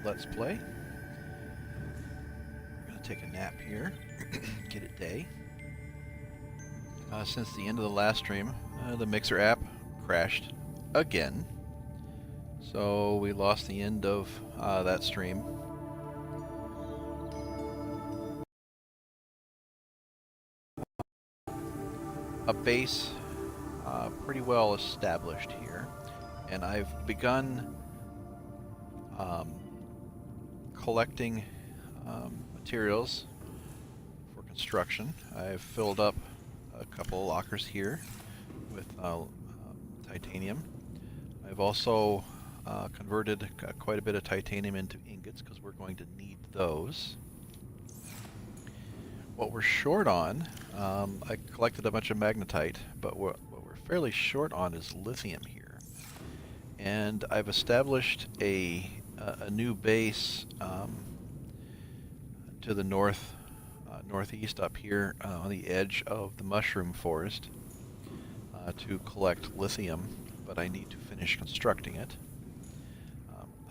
Let's Play. We're going to take a nap here, get it day. Since the end of the last stream, the Mixer app crashed again. So we lost the end of that stream. A base pretty well established here, and I've begun collecting materials for construction. I've filled up a couple of lockers here with titanium. I've also converted quite a bit of titanium into ingots because we're going to need those. What we're short on, I collected a bunch of magnetite, but what we're fairly short on is lithium here. And I've established a new base to the northeast up here on the edge of the mushroom forest to collect lithium, but I need to finish constructing it.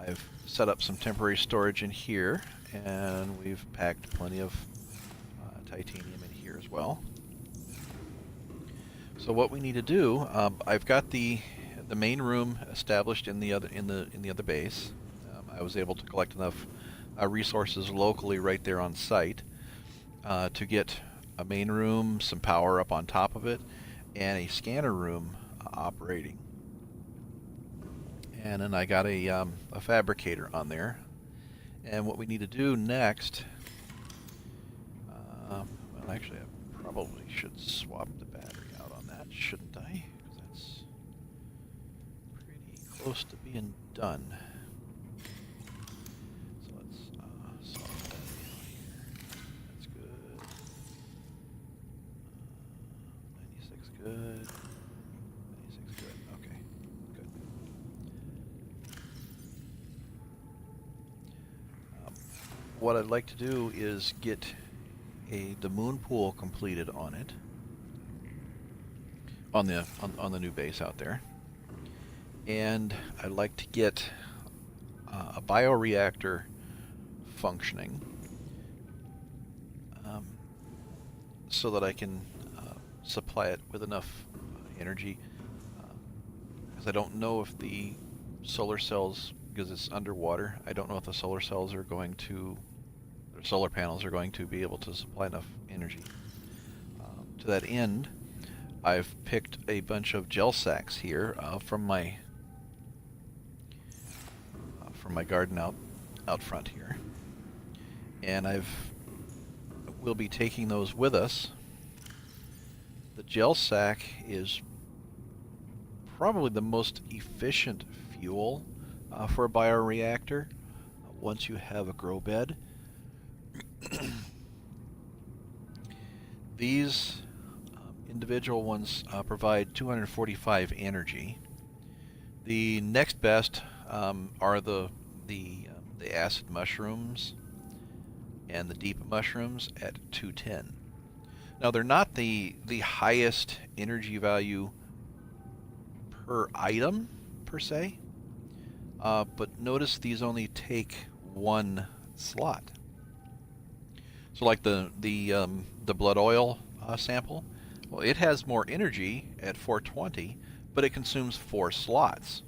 I've set up some temporary storage in here, and we've packed plenty of titanium in here as well. So what we need to do, I've got the main room established in the other base. I was able to collect enough resources locally right there on site to get a main room, some power up on top of it, and a scanner room operating. And then I got a fabricator on there. And what we need to do next, well, actually, I probably should swap the battery out on that, shouldn't I? Because that's pretty close to being done. So let's swap that out here. That's good. 96 good. 96 good. Okay, good. What I'd like to do is get the moon pool completed on it, on the new base out there, and I'd like to get a bioreactor functioning so that I can supply it with enough energy, because I don't know if the solar cells, because it's underwater, I don't know if the solar cells are going to, or solar panels are going to be able to supply enough energy. To that end, I've picked a bunch of gel sacks here from my garden out front here, and we'll be taking those with us. The gel sack is probably the most efficient fuel for a bioreactor once you have a grow bed. These individual ones provide 245 energy. The next best are the acid mushrooms and the deep mushrooms at 210. Now they're not the highest energy value per item per se, but notice these only take one slot. So like the blood oil sample, well, it has more energy at 420, but it consumes 4 slots.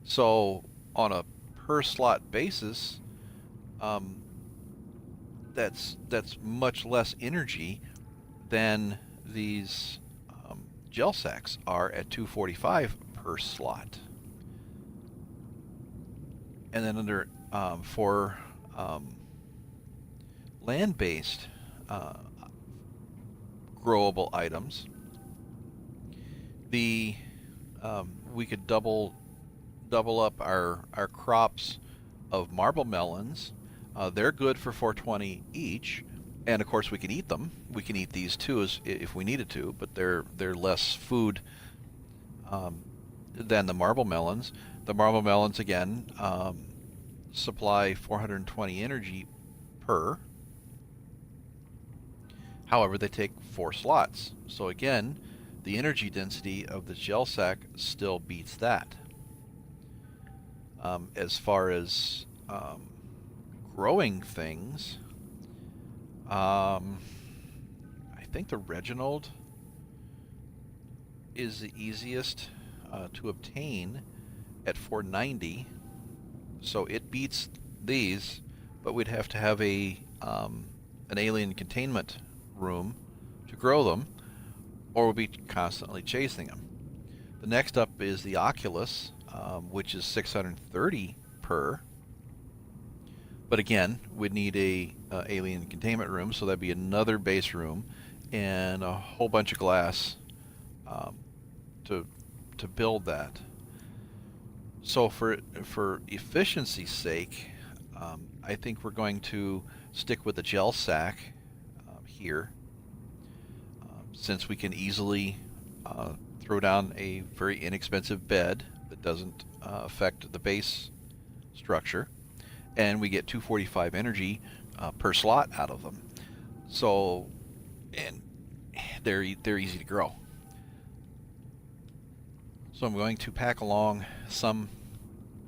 So on a per slot basis, that's much less energy than these gel sacks are at 245 per slot. And then under for land-based growable items, we could double up our crops of marble melons. They're good for 420 each, and of course we can eat them. We can eat these too if we needed to, but they're less food than the marble melons. The marble melons again supply 420 energy per. However, they take 4 slots. So again, the energy density of the gel sack still beats that. As far as growing things, I think the Reginald is the easiest to obtain at 490. So it beats these, but we'd have to have an alien containment room to grow them, or we'll be constantly chasing them. The next up is the Oculus, which is 630 per. But again, we'd need a alien containment room, so that'd be another base room and a whole bunch of glass to build that. So for efficiency's sake, I think we're going to stick with the gel sack here, since we can easily throw down a very inexpensive bed that doesn't affect the base structure, and we get 245 energy per slot out of them. So, and they're easy to grow. So I'm going to pack along some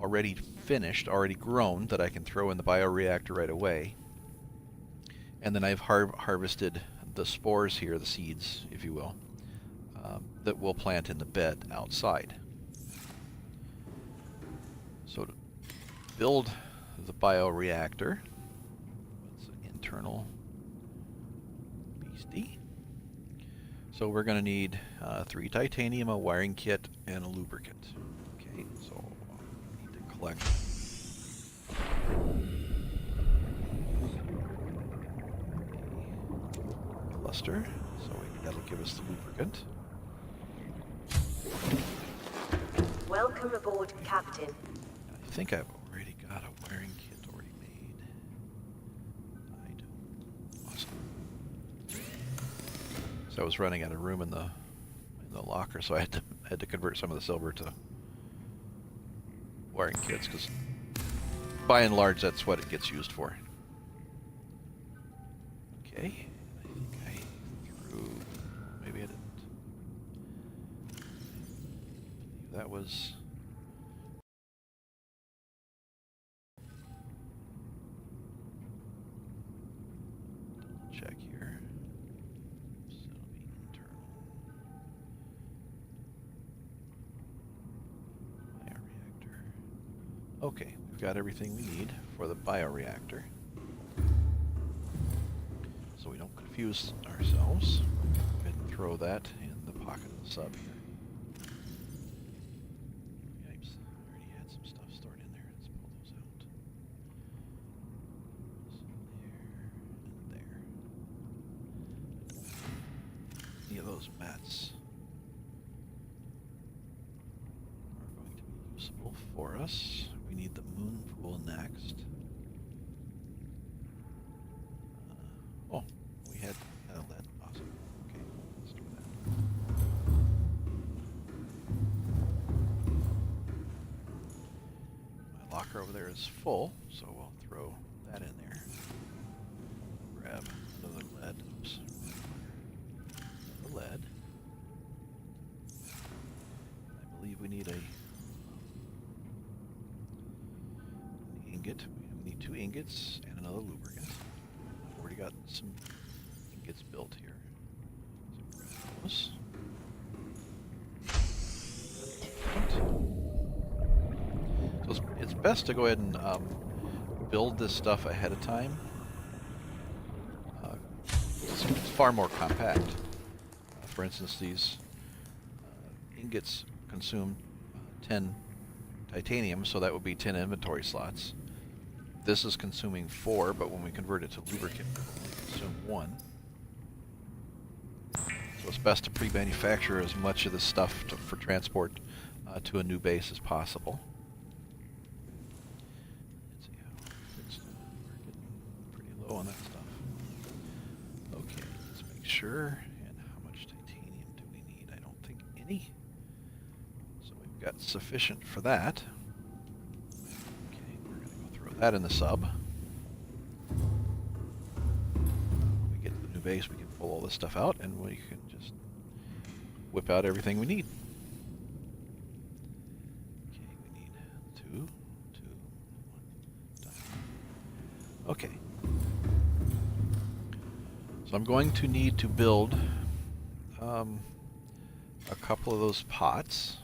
already finished, already grown, that I can throw in the bioreactor right away. And then I've harvested the spores here, the seeds, if you will, that we'll plant in the bed outside. So to build the bioreactor, it's an internal beastie. So we're going to need 3 titanium, a wiring kit, and a lubricant. Okay, so we need to collect a cluster, so that'll give us the lubricant. Welcome aboard, Captain. I think I've already got a wiring kit already made. I do. Awesome. So I was running out of room in the locker, so I had to convert some of the silver to wiring kits, because by and large that's what it gets used for. Okay. I think I threw. Maybe I didn't. That was. Check here. So it'll be internal. Bioreactor. Okay, we've got everything we need for the bioreactor. So we don't confuse ourselves. Go ahead and throw that in the pocket of the sub here. Yipes, I already had some stuff stored in there. Let's pull those out. So there and there. Any of those mats are going to be usable for us. We need the moon pool next. Oh, we had that. Awesome. Okay, let's do that. My locker over there is full, so we'll throw that in there. Grab another lead. Oops. The lead. I believe we need a ingot. We need 2 ingots and another lubricant. I've already got some ingots built here. So grab those. So it's best to go ahead and build this stuff ahead of time. It's far more compact. For instance, these ingots consume 10 titanium, so that would be 10 inventory slots. This is consuming 4, but when we convert it to lubricant, it will consume 1. So it's best to pre-manufacture as much of this stuff for transport to a new base as possible. Let's see how we're getting pretty low on that stuff. Okay, let's make sure. And how much titanium do we need? I don't think any. So we've got sufficient for that. Okay, we're going to go throw that in the sub. When we get to the new base, we can pull all this stuff out, and we can just whip out everything we need. Okay, we need 2, 2, 1, done. Okay. So I'm going to need to build a couple of those pots.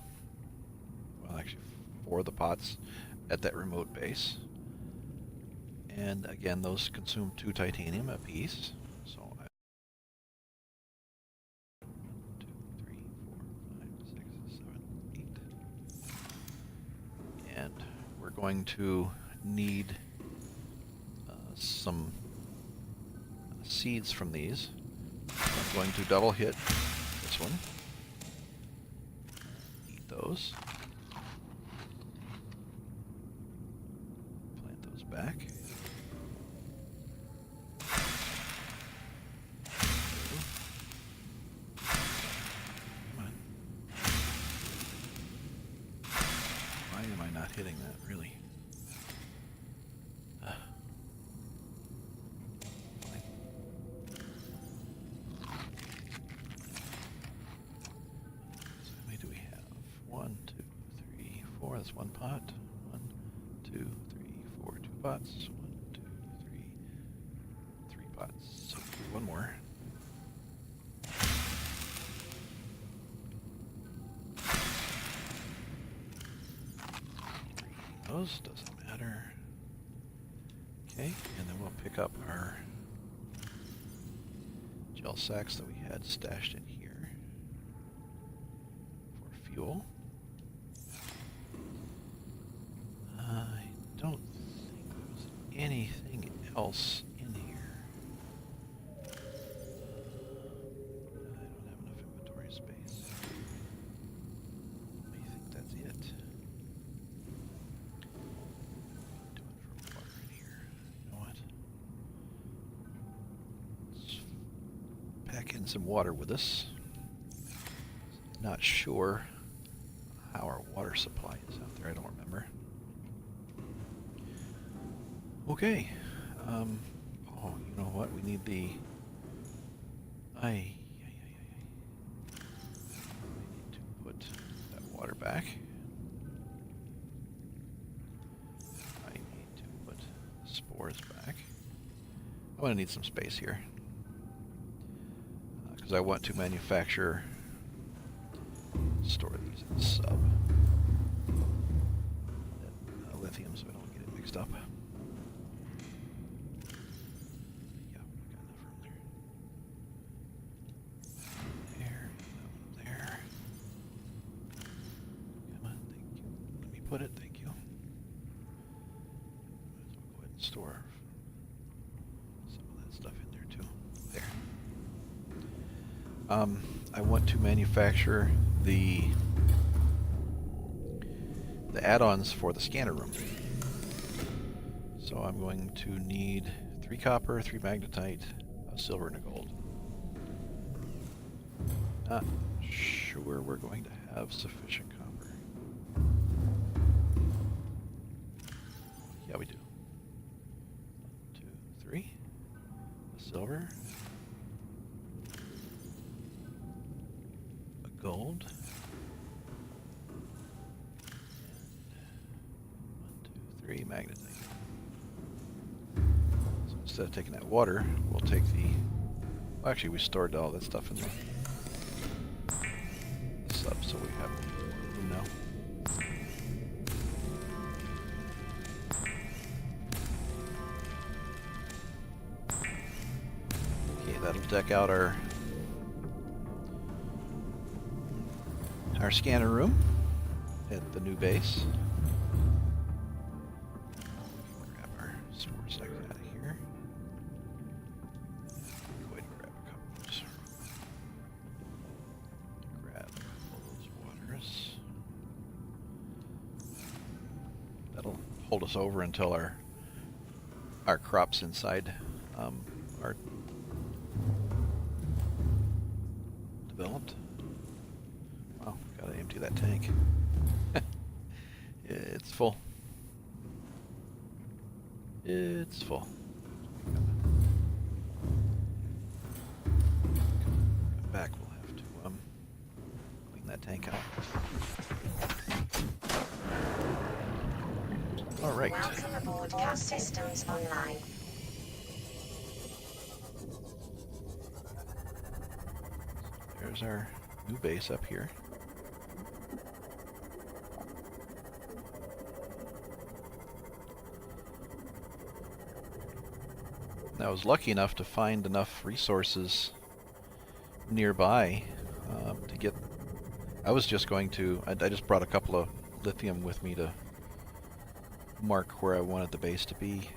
Well, actually, 4 of the pots at that remote base. And again, those consume 2 titanium apiece. So 1, 2, 3, 4, 5, 6, 7, 8. And we're going to need some seeds from these. I'm going to double hit this one. Eat those. Plant those back. Come on. Why am I not hitting that, really? That's 1 pot. 1, 2, 3, 4, 2 pots. 1, 2, 3, 3 pots. So 1 more. Those doesn't matter. Okay, and then we'll pick up our gel sacks that we had stashed in here for fuel. I don't think there was anything else in here. I don't have enough inventory space. I think that's it. Doing for water in here. You know what? Let's pack in some water with us. Not sure how our water supply is out there. I don't remember. Okay. Oh, you know what? We need the... I need to put that water back. I need to put the spores back. I'm going to need some space here. Because I want to manufacture... store these in the sub. Lithium so I don't get it mixed up. Put it, thank you. Might as well go ahead and store some of that stuff in there too. There. I want to manufacture the add-ons for the scanner room. So I'm going to need 3 copper, 3 magnetite, a silver, and a gold. Not sure we're going to have sufficient copper. Yeah, we do. 1, 2, 3. A silver. A gold. And 1, 2, 3 magnetite. So instead of taking that water, we'll take the... Well, actually, we stored all that stuff in the sub, so we have room now. That'll deck out our scanner room at the new base. Grab our spore sacks out of here. Go ahead and grab a couple of those. Grab a couple of those waters. That'll hold us over until our crops inside are developed. Wow, gotta empty that tank. It's full. It's full. Come back, we'll have to clean that tank out. All right. Welcome aboard. Cast systems online. there's our new base up here. I was lucky enough to find enough resources nearby to get... I was just going to... I just brought a couple of lithium with me to mark where I wanted the base to be.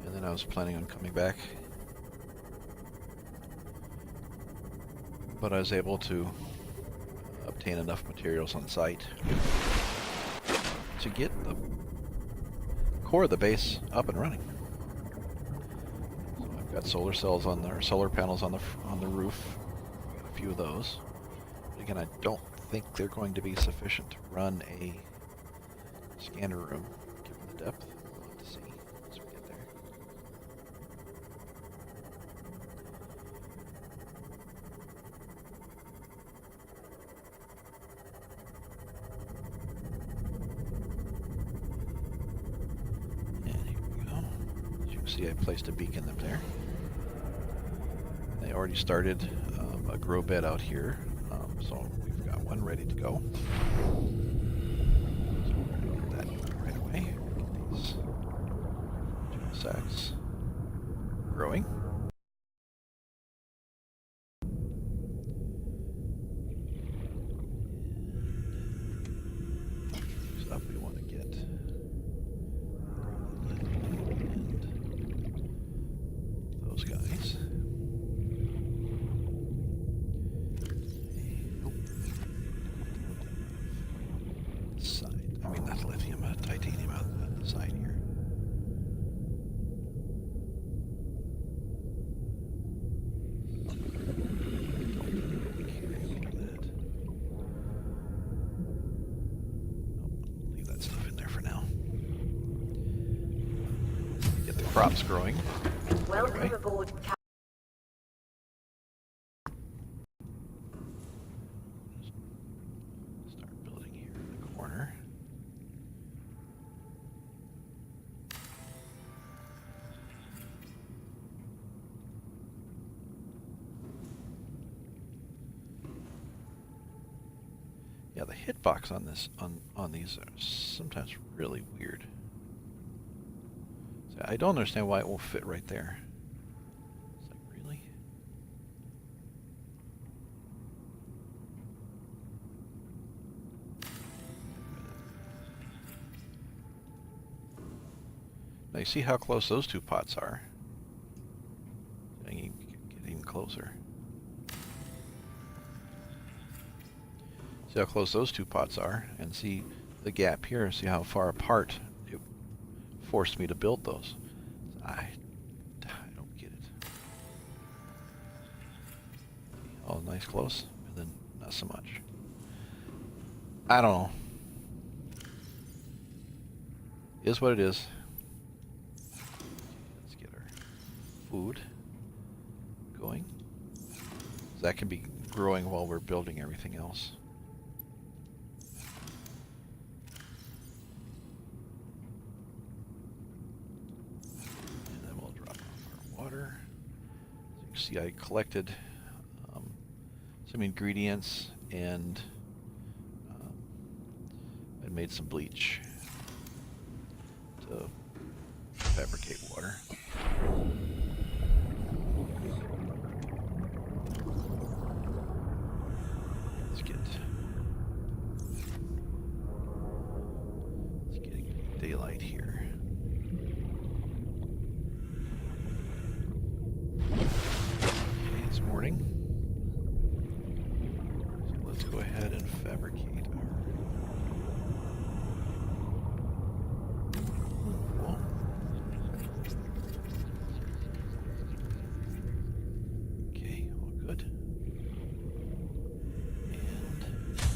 And then I was planning on coming back. But I was able to obtain enough materials on site to get the core of the base up and running. So I've got solar cells on there, solar panels on the roof. Got a few of those. But again, I don't think they're going to be sufficient to run a scanner room, given the depth. We'll have to see as we get there. And here we go. As you can see, I placed a beacon up there. They already started a grow bed out here, so we've got one ready to go. So we're going to get that going right away. Get these two sacks growing. Next up, we want to get those guys. Titanium out the side here. Leave that stuff in there for now. Get the crops growing. Welcome aboard, Captain. Start building here in the corner. Yeah, the hitbox on this on these are sometimes really weird. So I don't understand why it won't fit right there. It's like, really? Now you see how close those two pots are. And you can get even closer. See how close those two pots are, and see the gap here. See how far apart it forced me to build those. I don't get it. Oh, nice close, and then not so much. I don't know. Is what it is. Let's get our food going. So that can be growing while we're building everything else. Water. So you can see I collected some ingredients and I made some bleach to fabricate water. Let's get daylight here. Morning. So let's go ahead and fabricate our wall. Okay, all good. And so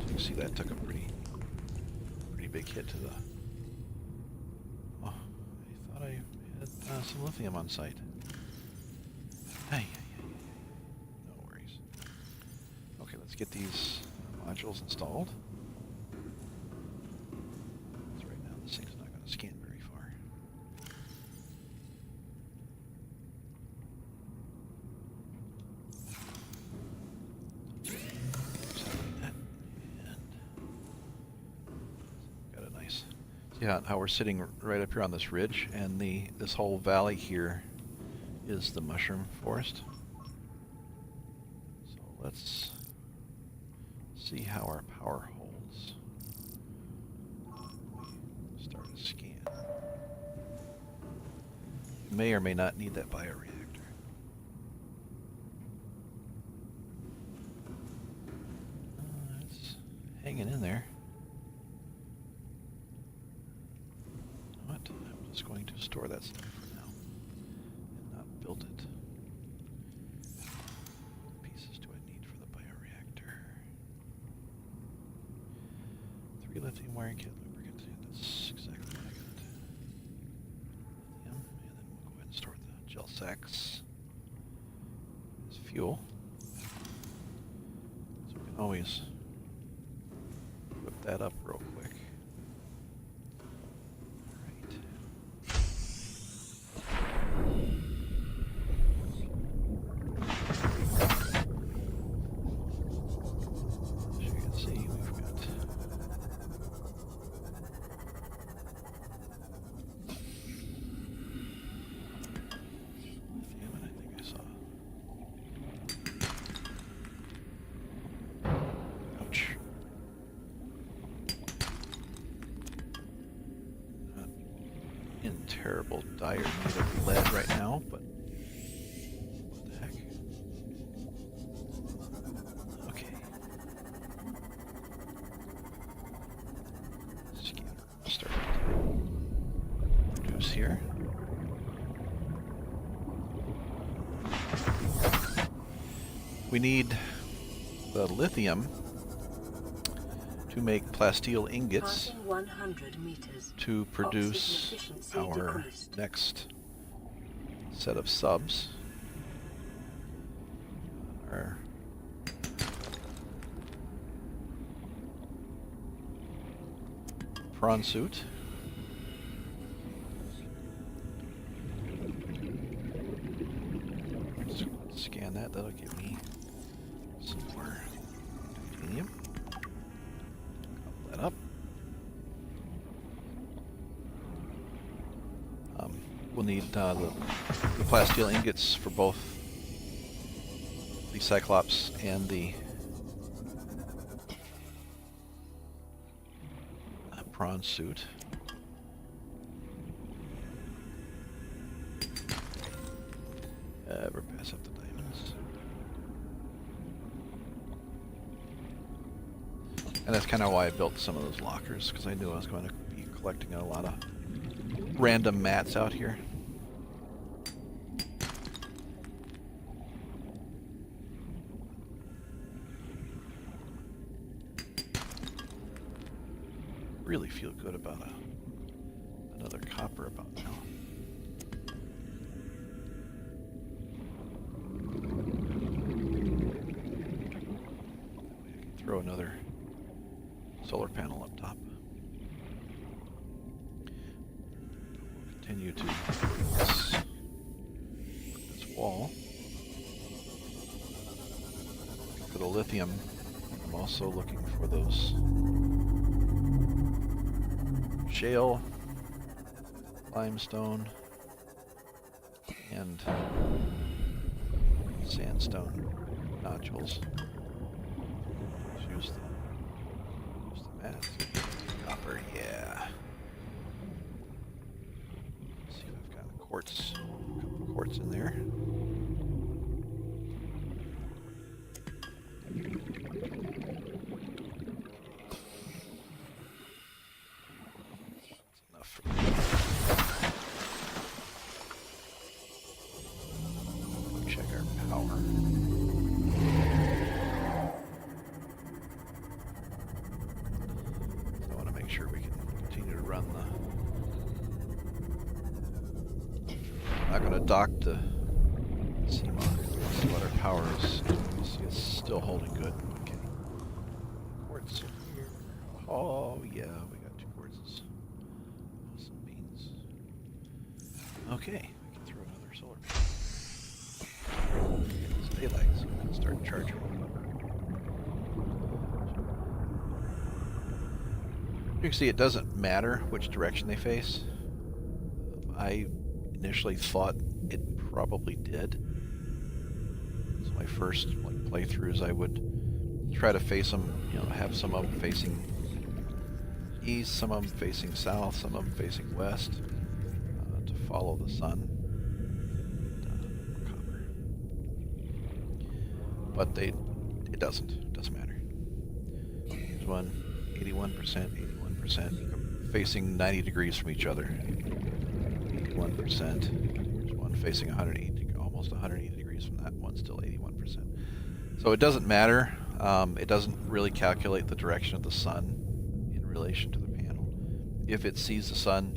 you can see that took a pretty big hit to the... Oh, I thought I had some lithium on site. Hey, no worries. Okay, let's get these modules installed. So right now this thing's not going to scan very far. Yeah, how we're sitting right up here on this ridge, and this whole valley here is the mushroom forest. So let's see how our power holds. Start a scan. May or may not need that bioreactor. It's hanging in there. What? I'm just going to store that stuff for now and not build it. What pieces do I need for the bioreactor? 3 lithium wiring kit lubricant. That's exactly what I got. Lithium, and then we'll go ahead and store the gel sacks as fuel. So we can always whip that up real quick. Terrible dire need of lead right now, but what the heck? Okay. Scanner start to produce here. We need the lithium to make plasteel ingots 100 meters. to produce our next set of subs. Our prawn suit. Just scan that, that'll give me some more titanium. That up. We'll need the plasteel ingots for both the Cyclops and the prawn suit. Ever pass up the diamonds. And that's kind of why I built some of those lockers, because I knew I was going to be collecting a lot of random mats out here. Really feel good about another copper about now. I can throw another solar panel up top. We'll continue to work this wall. Looking for the lithium. I'm also looking for those shale, limestone, and sandstone nodules. Let's use the mats. Copper, yeah. Let's see if I've got a quartz, a couple of quartz in there. Dock to see what our power is. See, it's still holding good. Okay. Quartz in here. Oh yeah, we got 2 quartzes. Awesome beans. Okay, we can throw another solar panel. It's daylight, so we can start charging. You can see it doesn't matter which direction they face. I initially thought it probably did. So my first playthroughs, I would try to face them, have some of them facing east, some of them facing south, some of them facing west, to follow the sun. But it doesn't matter. There's one 81%, 81%, facing 90 degrees from each other. 81%. There's one facing 180, almost 180 degrees from that one, still 81%. So it doesn't matter. It doesn't really calculate the direction of the sun in relation to the panel. If it sees the sun,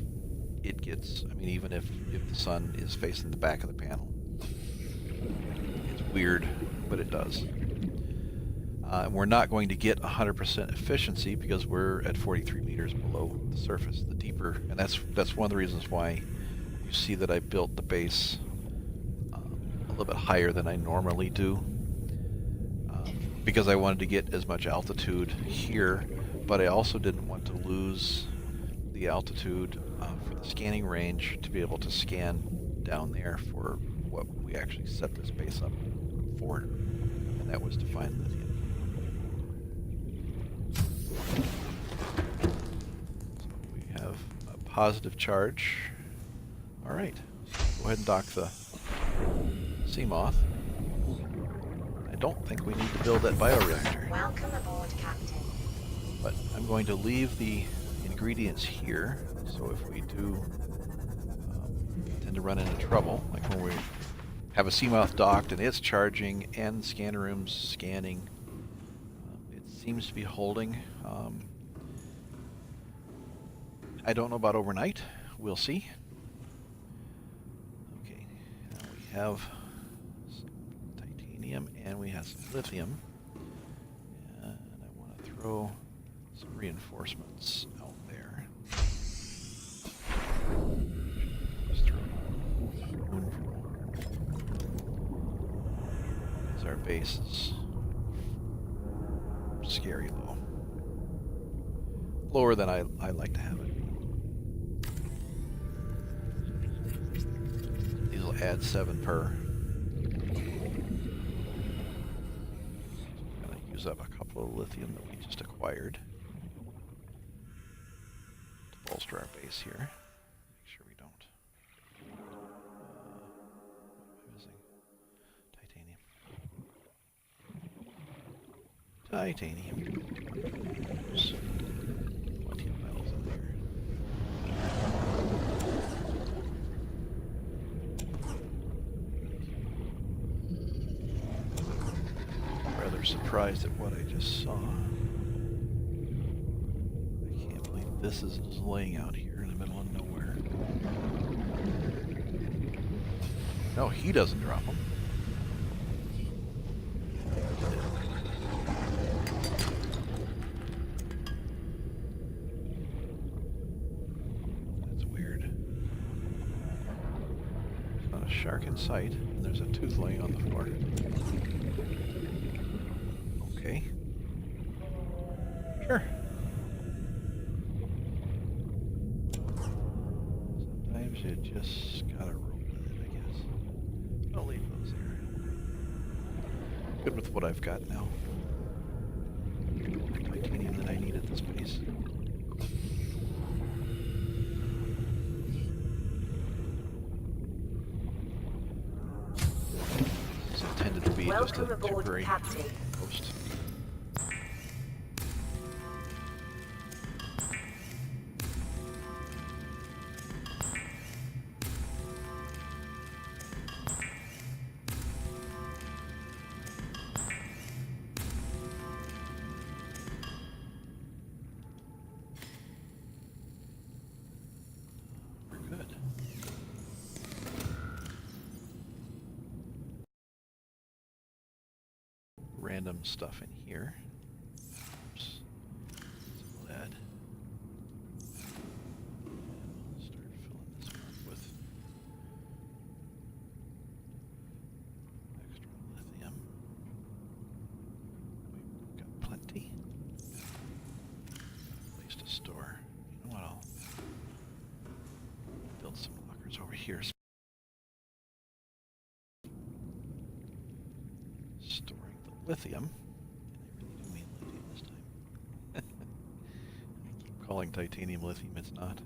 it gets, even if the sun is facing the back of the panel. It's weird, but it does. We're not going to get 100% efficiency because we're at 43 meters below the surface. The deeper, and that's one of the reasons why you see that I built the base a little bit higher than I normally do, because I wanted to get as much altitude here, but I also didn't want to lose the altitude for the scanning range to be able to scan down there for what we actually set this base up for, and that was to find lithium. So we have a positive charge. All right, go ahead and dock the sea moth. I don't think we need to build that bioreactor. Welcome aboard, Captain. But I'm going to leave the ingredients here, so if we do tend to run into trouble, like when we have a seamoth docked and it's charging and the scanner room's scanning, it seems to be holding. I don't know about overnight. We'll see. Okay, now we have some titanium and we have some lithium. And I want to throw some reinforcements out there. Just throw a spoonful. Because our base is scary low. Lower than I like to have it. These will add 7 per. I'm going to use up a couple of lithium that we just acquired to bolster our base here. Make sure we don't. What am I missing? Titanium. There's plenty of metals in there. Rather surprised at what I just saw. I can't believe this is just laying out here in the middle of nowhere. No, he doesn't drop them. That's weird. There's not a shark in sight, and there's a tooth laying on the floor. Okay. Sure. Sometimes you just gotta roll with it, I guess. I'll leave those there. Good with what I've got now. Titanium that I need at this base. This is intended to be just a Welcome aboard, temporary Captain. post. We're good. Random stuff in here. Oops. Some lead. And we'll start filling this one up with extra lithium. We've got plenty. Place to store. here. Storing the lithium. And I really do mean lithium this time. I keep calling titanium lithium, it's not.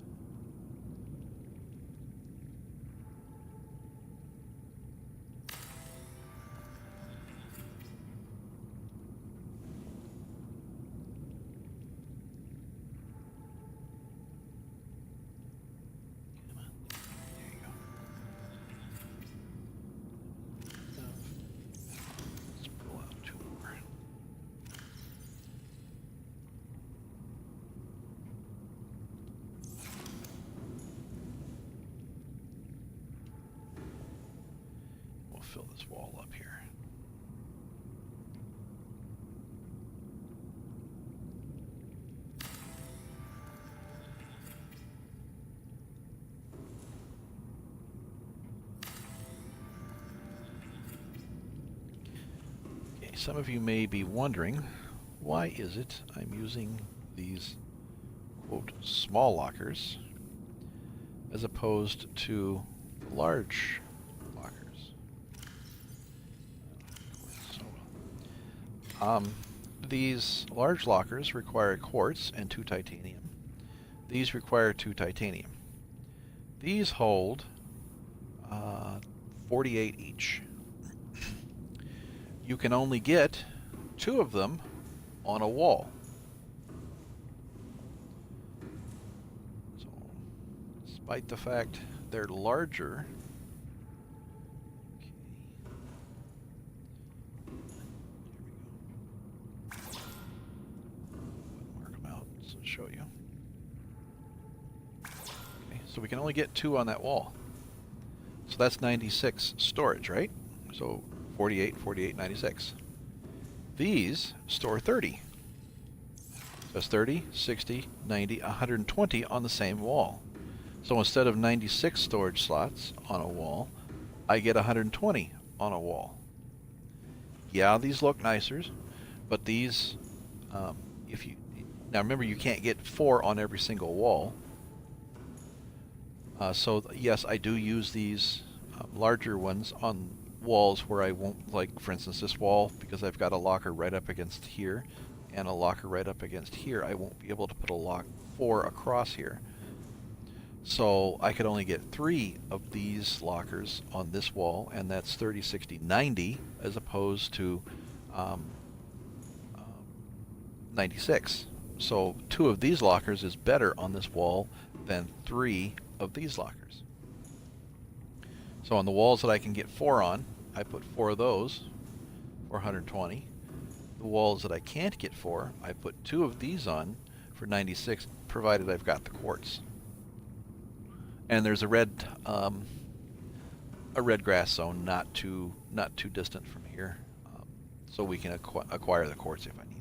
Fill this wall up here. Okay, some of you may be wondering, why is it I'm using these, quote, small lockers as opposed to large lockers? These large lockers require quartz and 2 titanium. These require 2 titanium. These hold 48 each. You can only get 2 of them on a wall. So, despite the fact they're larger, show you. Okay, so we can only get 2 on that wall. So that's 96 storage, right? So 48, 48, 96. These store 30. So that's 30, 60, 90, 120 on the same wall. So instead of 96 storage slots on a wall, I get 120 on a wall. Yeah, these look nicer, but these, if you now remember, you can't get 4 on every single wall. So yes, I do use these larger ones on walls where I won't, like for instance this wall, because I've got a locker right up against here and a locker right up against here, I won't be able to put a 4 across here. So I could only get 3 of these lockers on this wall, and that's 30, 60, 90 as opposed to 96. So 2 of these lockers is better on this wall than 3 of these lockers. So on the walls that I can get 4 on, I put 4 of those for 120. The walls that I can't get 4, I put 2 of these on for 96, provided I've got the quartz. And there's a red grass zone not too distant from here, so we can acquire the quartz if I need.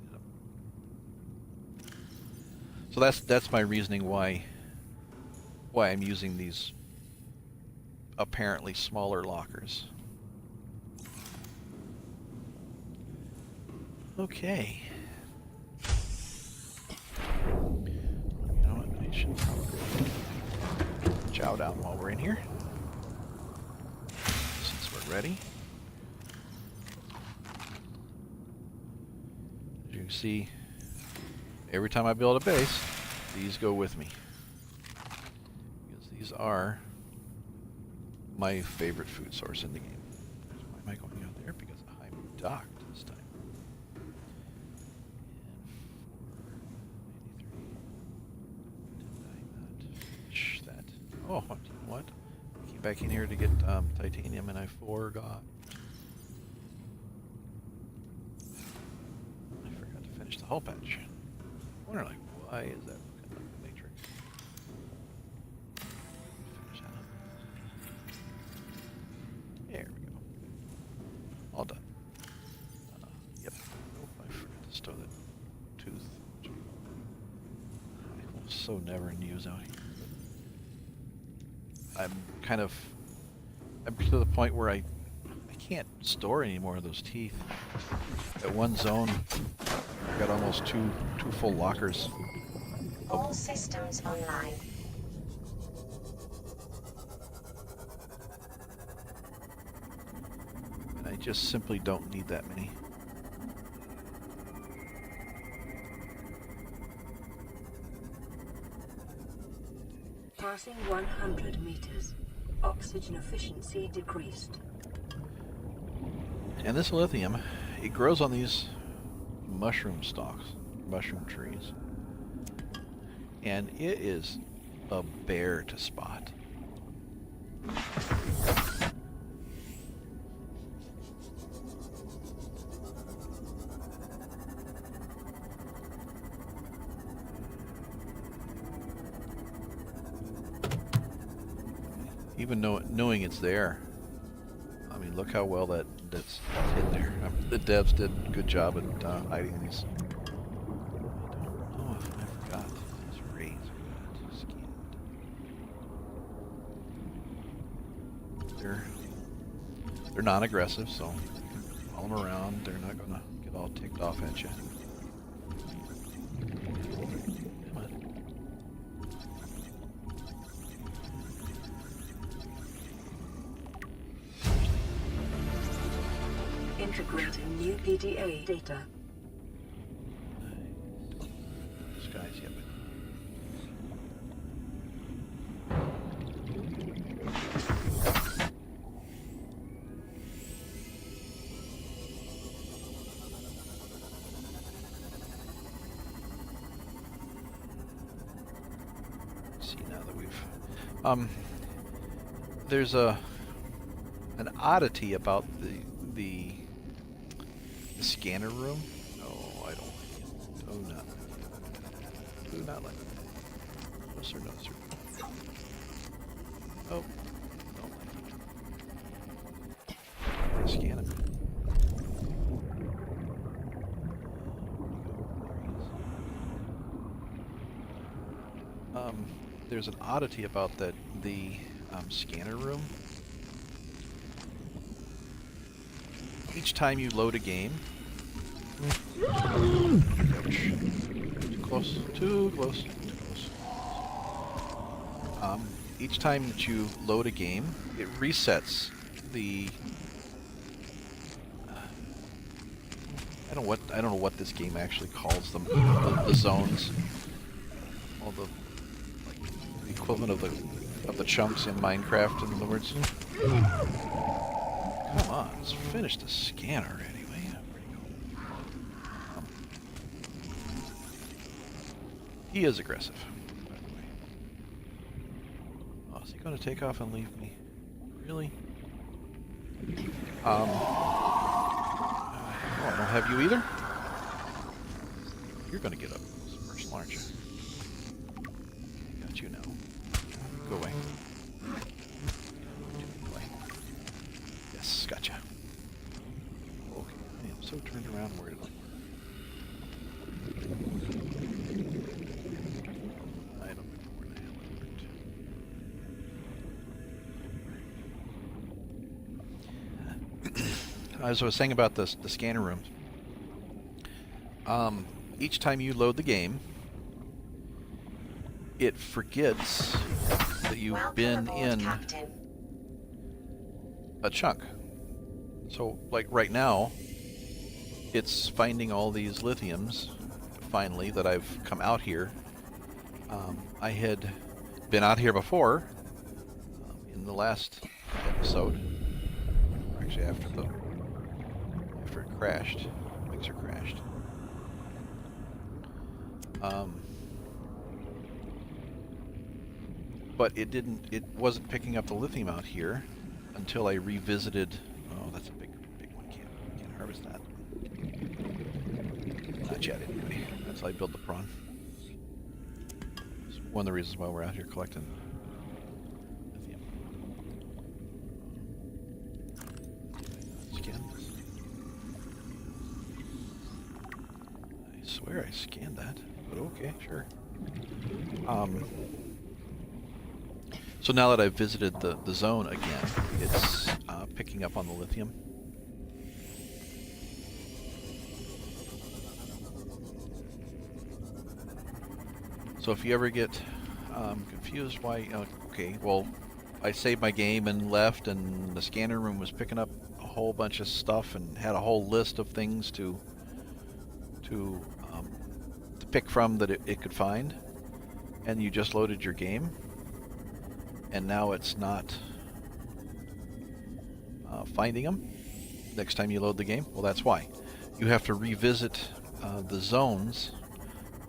So that's my reasoning why I'm using these apparently smaller lockers. Okay. You know what? I should probably chow down while we're in here, since we're ready. As you can see, every time I build a base, these go with me. Because these are my favorite food source in the game. Why am I going out there? Because I'm docked this time. And did I not finish that? Oh, you know what? I came back in here to get titanium and I forgot. I forgot to finish the hull patch. I wonder, like, why is that looking like the matrix? Finish that up. There we go. All done. Yep. Oh, I forgot to stow that tooth. I will so never use out here. I'm to the point where I can't store any more of those teeth. At one zone, I've got almost two full lockers. All systems online. just simply don't need that many. Passing 100 meters. Oxygen efficiency decreased. And this lithium, it grows on these mushroom stalks, mushroom trees. And it is a bear to spot. Even knowing it's there. I mean, look how well that's hid there. The devs did a good job at hiding these. I don't know if I forgot these raids got scanned. They're non-aggressive, so you can follow them around. They're not gonna get all ticked off at you. Come on. Integrating new PDA data. Disguise, yep. See now that we've there's an oddity about the scanner room. Oh, I don't. Do not like it. No sir, no sir. Oh, don't like it. Scan it. There's an oddity about the scanner room. Each time you load a game, too close, too close, too close. Each time that you load a game, it resets the. I don't know what this game actually calls them. The zones, all the equivalent of the chunks in Minecraft, in other words. Come on, let's finish the scan already. Where'd he go? He is aggressive, by the way. Oh, is he going to take off and leave me? Really? Oh, I don't have you either? You're going to get up first, aren't you? Got you now. Go away. Yes, gotcha. Okay, I am so turned around and worried about I don't know where the hell it worked. As I was saying about the scanner rooms, each time you load the game, it forgets that you've been in a chunk. So, like right now, it's finding all these lithiums, finally, that I've come out here. I had been out here before, in the last episode, actually after it crashed, Mixer crashed. But it wasn't picking up the lithium out here until I revisited. Oh, that's a big one. Can't harvest that. Not yet, anyway. That's how I build the prawn. It's one of the reasons why we're out here collecting lithium. Scan this. I swear I scanned that, but okay, sure. So now that I've visited the zone again, it's picking up on the lithium. So if you ever get confused why, okay, well, I saved my game and left and the scanner room was picking up a whole bunch of stuff and had a whole list of things to pick from that it could find, and you just loaded your game, and now it's not finding them next time you load the game. Well, that's why. You have to revisit the zones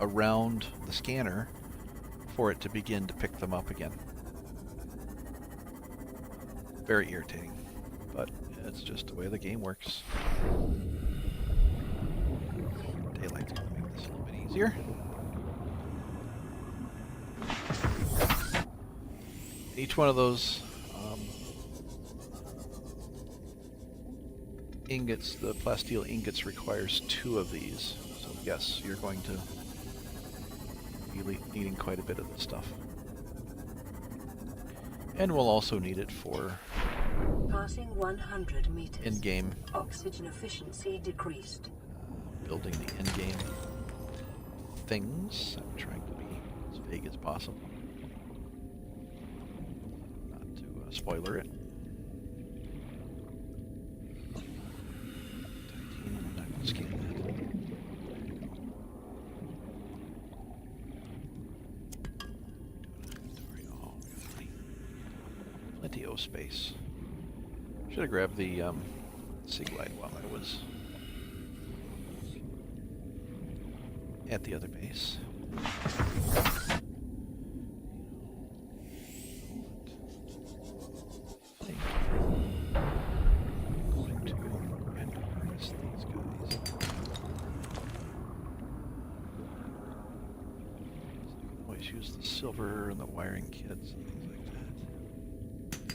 around the scanner for it to begin to pick them up again. Very irritating, but it's just the way the game works. Daylight's going to make this a little bit easier. Each one of those ingots, the plasteel ingots, requires 2 of these. So yes, you're going to be needing quite a bit of this stuff. And we'll also need it for Passing 100 meters. in-game Oxygen efficiency decreased. building the in-game things. I'm trying to be as vague as possible. Not to spoiler it. Titanium, I'm not going to scan that. Oh, we got plenty of space. Should have grabbed the Sea Glide while I was at the other base. I think I'm going to randomize these guys. Always use the silver and the wiring kits and things like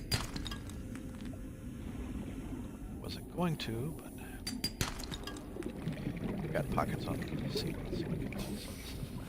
that. Wasn't going to, but got pockets on the seat, so we can pull some of this stuff back.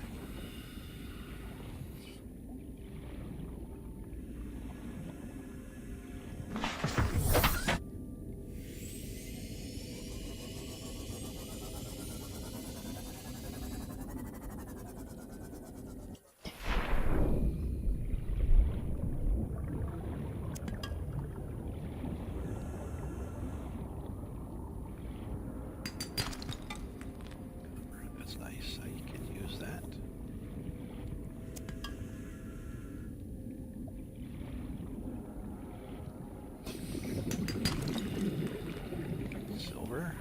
That's nice. You can use that. Silver.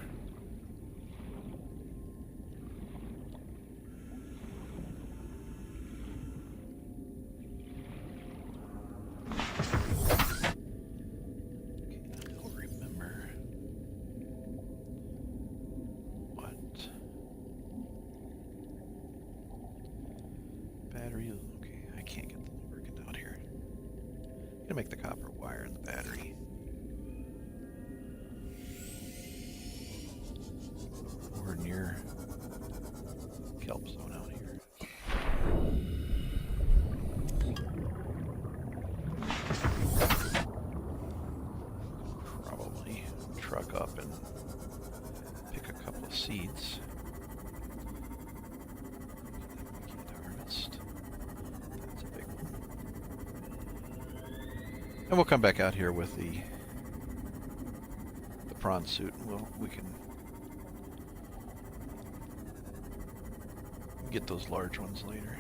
Okay, I don't remember what battery. Okay, I can't get the lubricant out here. I'm gonna make the copper wire in the battery. We're near kelp zone out here. Probably truck up and pick a couple of seeds. We can't harvest. That's a big one. And we'll come back out here with the prawn suit, and we can get those large ones later.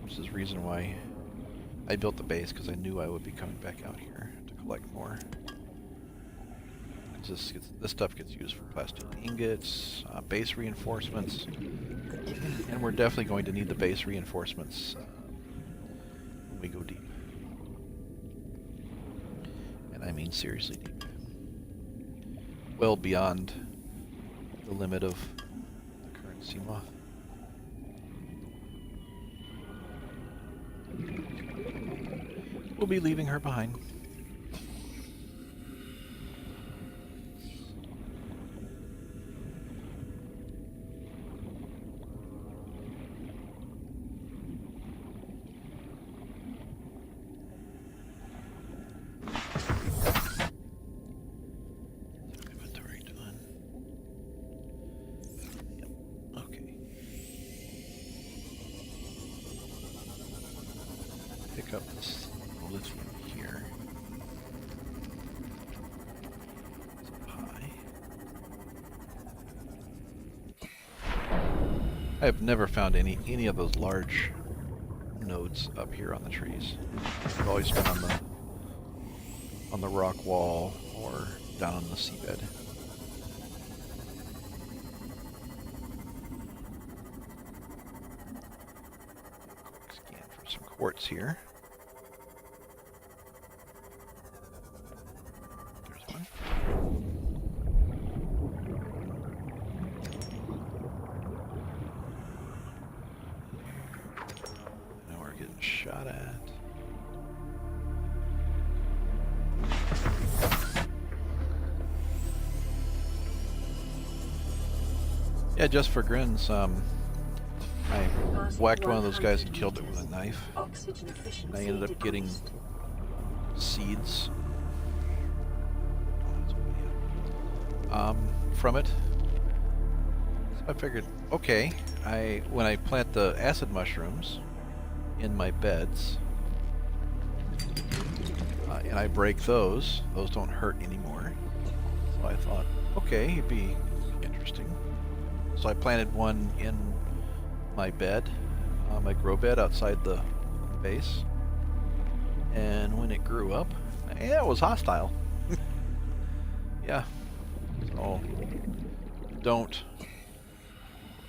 This is the reason why I built the base, because I knew I would be coming back out here to collect more. This stuff gets used for plasteel ingots, base reinforcements, and we're definitely going to need the base reinforcements when we go deep. And I mean seriously deep. Well beyond the limit of the current CMOF. We'll be leaving her behind. Inventory done. Yep. Okay. lithium here. It's up high. I have never found any of those large nodes up here on the trees. They've always been on the rock wall or down on the seabed. Quick scan for some quartz here. There's one. Now we're getting shot at. Yeah, just for grins, I whacked one of those guys and killed it with a knife. Oxygen And I efficiency ended up getting decreased. seeds from it. So I figured, okay, when I plant the acid mushrooms in my beds, and I break those don't hurt anymore. So I thought, okay, it'd be interesting. So I planted one in my bed, my grow bed outside the base. And when it grew up, yeah, it was hostile. Yeah. So don't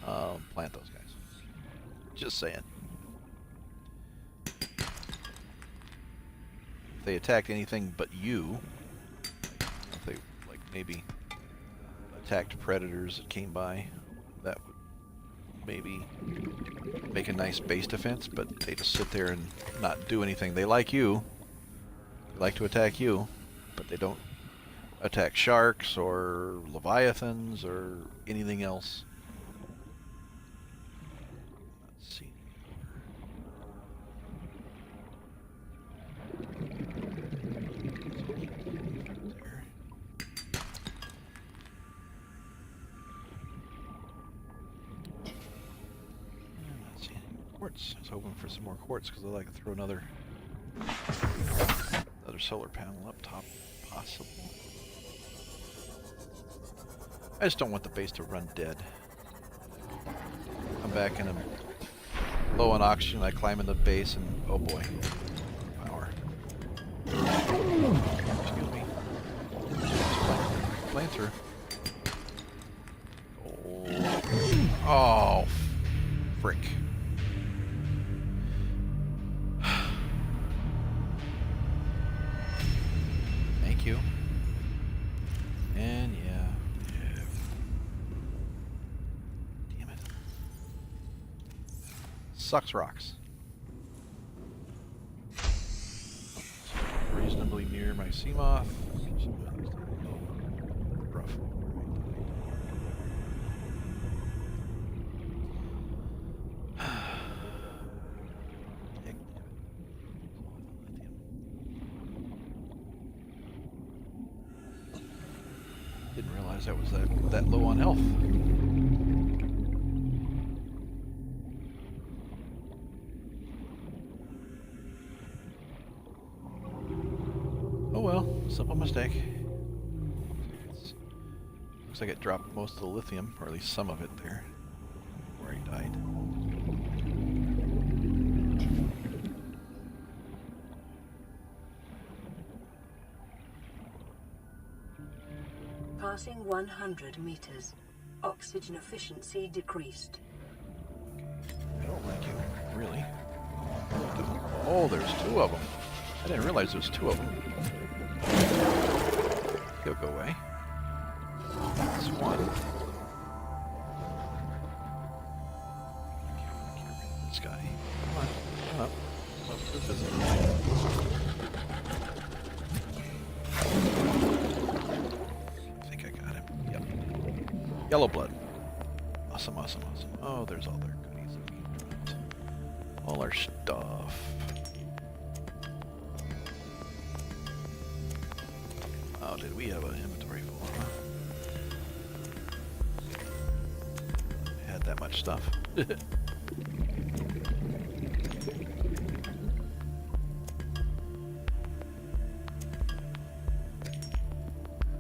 plant those guys. Just saying. If they attacked anything but you, if they like maybe attacked predators that came by, that would maybe make a nice base defense, but they just sit there and not do anything. They like you. They like to attack you, but they don't attack sharks or leviathans or anything else. Let's see. There. Let's see. Quartz. I was hoping for some more quartz because I'd like to throw another solar panel up top, possible. I just don't want the base to run dead. I'm back and I'm low on oxygen. I climb in the base and oh boy, power. Excuse me. Playing through. Oh, frick. Thank you. And yeah. Damn it. Sucks rocks. Reasonably near my sea moth. Rough. Didn't realize that was that low on health. Oh well, simple mistake. Looks like it dropped most of the lithium, or at least some of it there, where he died. Passing 100 meters. Oxygen efficiency decreased. I don't like you, really. Oh, there's two of them. I didn't realize there's two of them. He'll go away. That's one. This guy. Come on, come up. Come up to visit. I think I got him. Yep. Yellow blood. Awesome, awesome, awesome. Oh, there's all their goodies that we dropped. All our stuff. Oh, did we have an inventory full? Huh? Had that much stuff.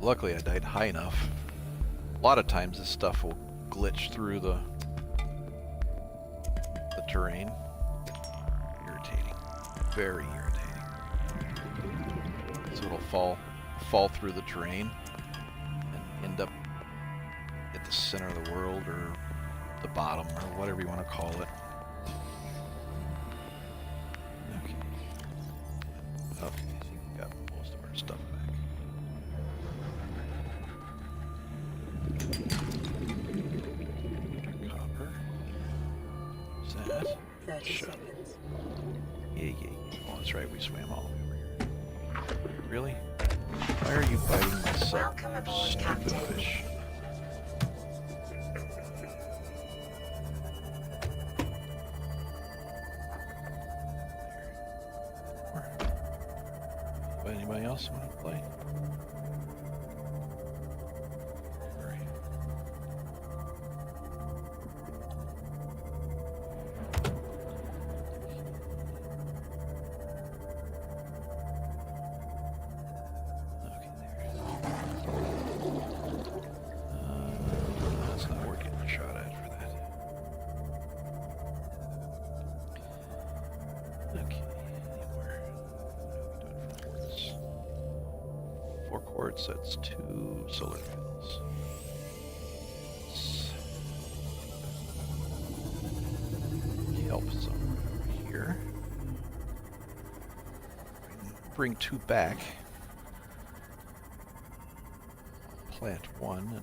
Luckily I died high enough. A lot of times this stuff will glitch through the terrain. Irritating. Very irritating. So it'll fall through the terrain and end up at the center of the world or the bottom or whatever you want to call it. Okay. Oh, we got most of our stuff back. Copper. What's that? 30 seconds. Yeah. Oh, that's right, we swam all the way over here. Really? Why are you biting my sub? Welcome aboard, Stupid Captain. fish. Anybody else want to play? Hurry. Okay, there. That's not worth getting a shot at for that. Okay, anywhere. What are we doing for quartz? 4 quartz, that's 2 solar panels. Help zone here. Bring 2 back. Plant 1 and make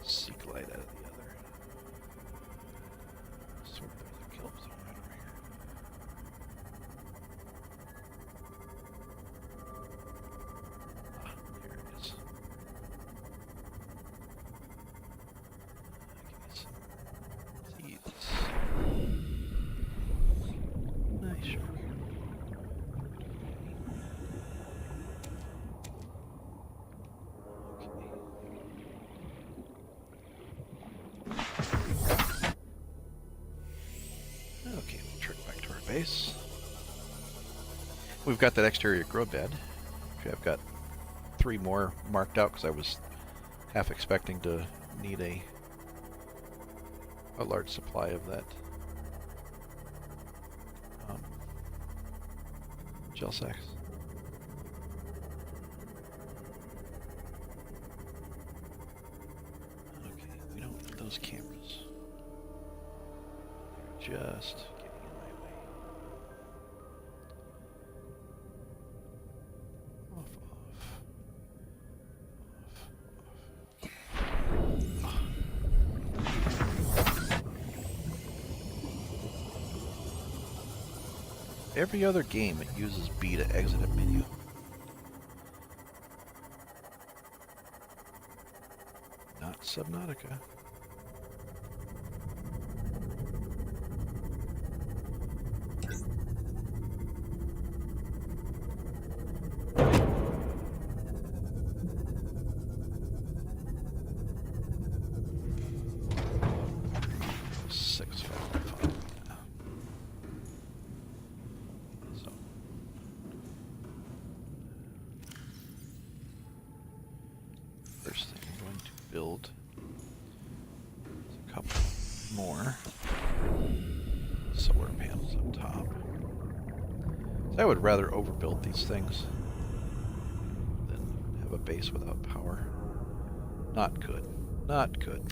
a sea glide out of the other. Sort of the kelp zone right over here. Ah, there it is. Give me some seeds. Nice shark. Okay, we'll trek back to our base. We've got that exterior grow bed. Actually, I've got 3 more marked out because I was half expecting to need a large supply of that gel sacks. Okay, we don't need those cameras. They're just getting in my way. Every other game it uses B to exit a menu. Not Subnautica. First thing I'm going to build is a couple more solar panels up top. So I would rather overbuild these things than have a base without power. Not good. Not good.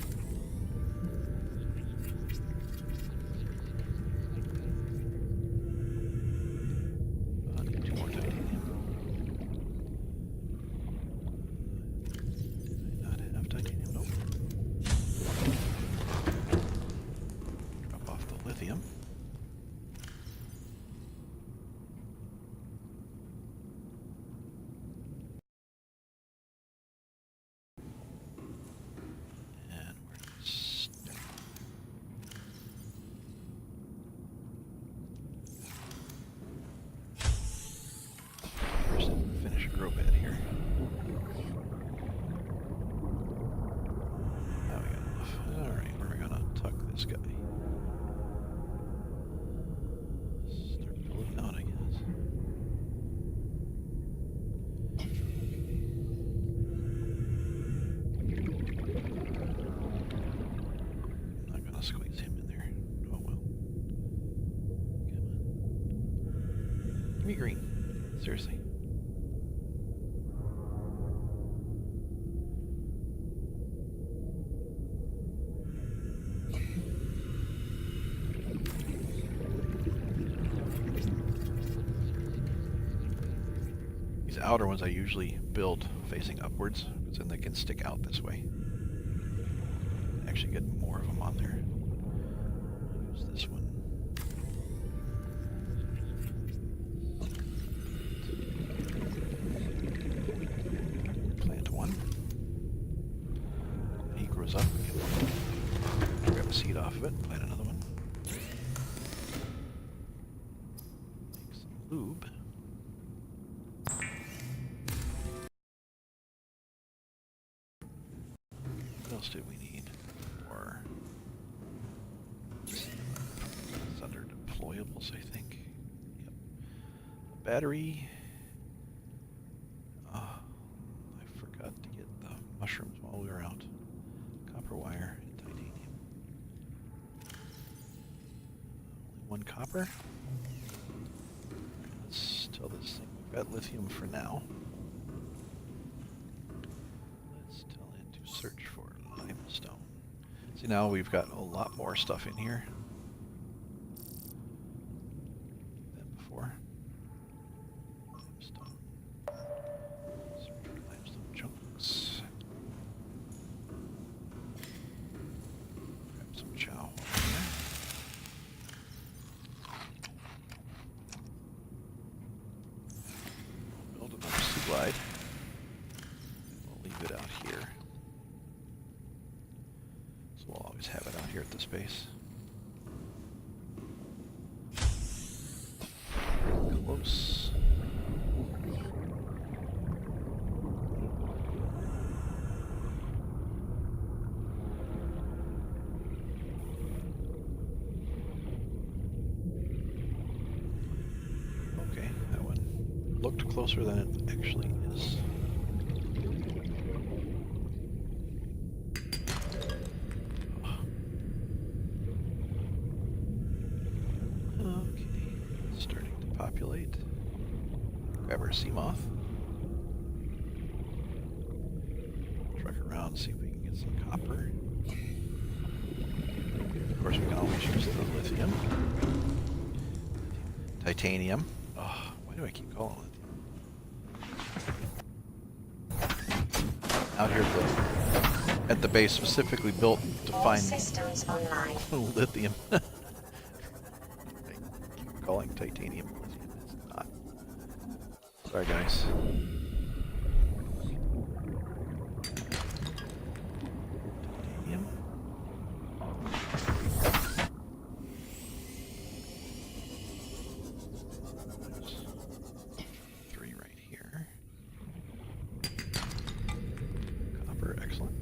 I need 2 more titanium. Titanium, nope. Drop off the lithium. And we're stuck. First, finish a grow bed here. Alright, where are we gonna tuck this guy? Start building out, I guess. Seriously. These outer ones I usually build facing upwards, because then they can stick out this way. Actually get more of them on there. Use this one. Plant one. He grows up. Grab a seed off of it. Plant another one. Make some lube. What else did we need? More. It's under deployables, I think. Yep. Battery. I forgot to get the mushrooms while we were out. Copper wire and titanium. Only one copper. Right, let's tell this thing we've got lithium for now. Let's tell it to search for limestone. See, now we've got a lot more stuff in here than before. Limestone. Search for limestone chunks. Grab some chow in there. Build another sea glide. We'll leave it out here. So we'll always have it out here at this base. Close. Okay, that one looked closer than it actually is. Okay, starting to populate. Grab our sea moth. Truck around, see if we can get some copper. Of course, we can always use the lithium. Titanium. Oh, why do I keep calling it lithium? Out here at the base, specifically built to All find systems online. lithium. I keep calling titanium lithium. It's not. Sorry, guys. Titanium. There's 3 right here. Copper, excellent.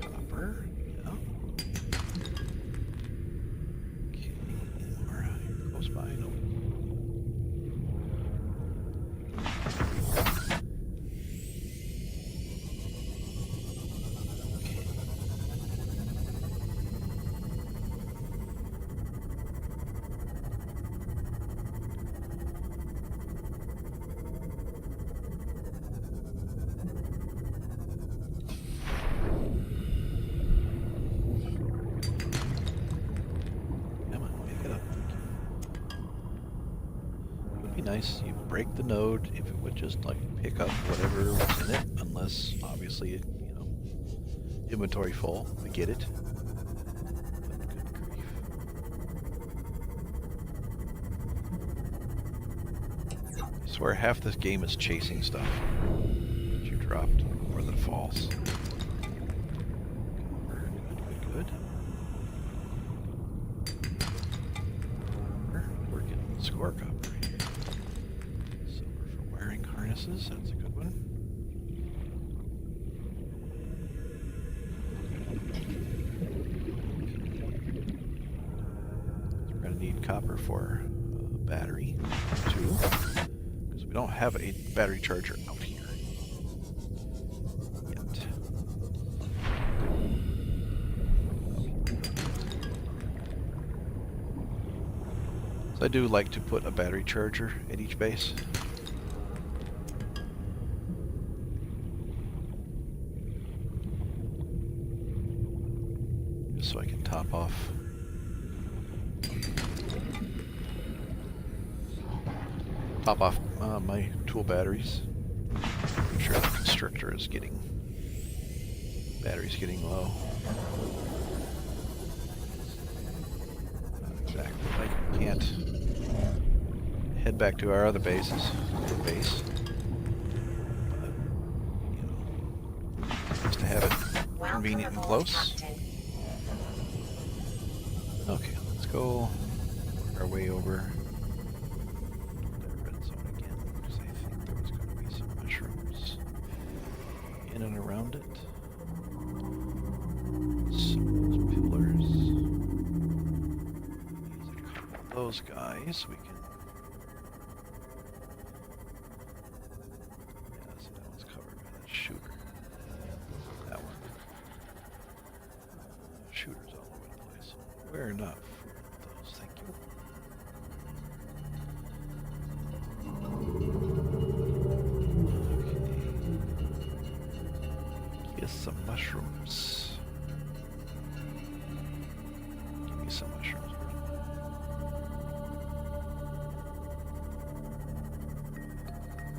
Copper, yeah. Okay, more close by, nope. Okay. Come on, pick it up. Thank you. It would be nice you break the node if it would just like pick up whatever was in it, unless obviously you know, inventory full. I get it. But good grief. I swear half this game is chasing stuff that you dropped more than false. Copper, good, good, good. We're getting score copper. Silver for wiring harnesses, that's a good one. We're going to need copper for a battery, too, because we don't have a battery charger out here yet. So I do like to put a battery charger at each base. Just so I can top off. My tool batteries. I'm sure the constrictor is getting... battery's getting low. Not exactly. I can't head back to our other bases. Base. But, you know, just to have it convenient and close. Okay, let's go work our way over that red zone again, because I think there was going to be some mushrooms in and around it. Some of those pillars. Use a couple of those guys. We can. Yeah, so that one's covered by that shooter. That one. Shooters all over the place. We're not fooling with those, thank you. Okay. Get some mushrooms. Give me some mushrooms.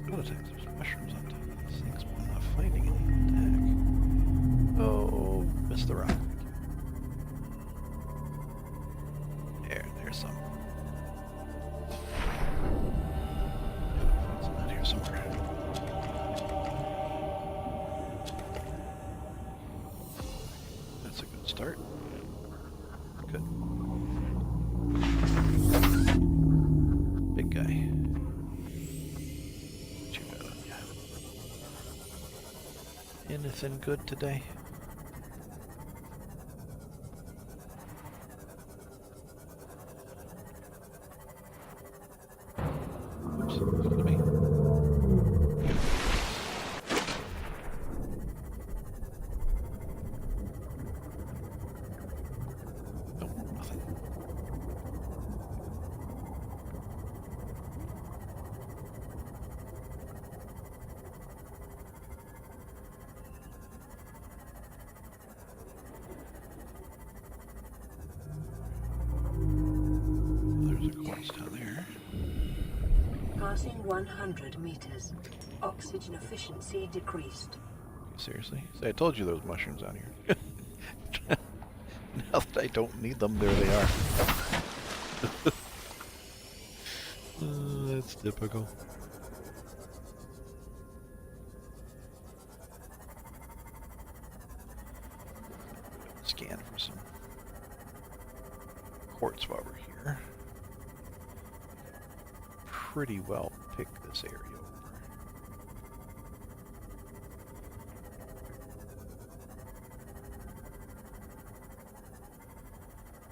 A lot of times there's mushrooms on top of these things, but I'm not finding any attack. Oh, missed the rock. There's some. Find some out here somewhere. That's a good start. Good. Big guy. What you got on ya? Anything good today? Excuse me. Nope, nothing. There's a quartz down there. Passing 100 meters. Oxygen efficiency decreased. Seriously? See, I told you there was mushrooms on here. Now that I don't need them, there they are. That's typical. Scan for some quartz while we're here. Pretty well pick this area over.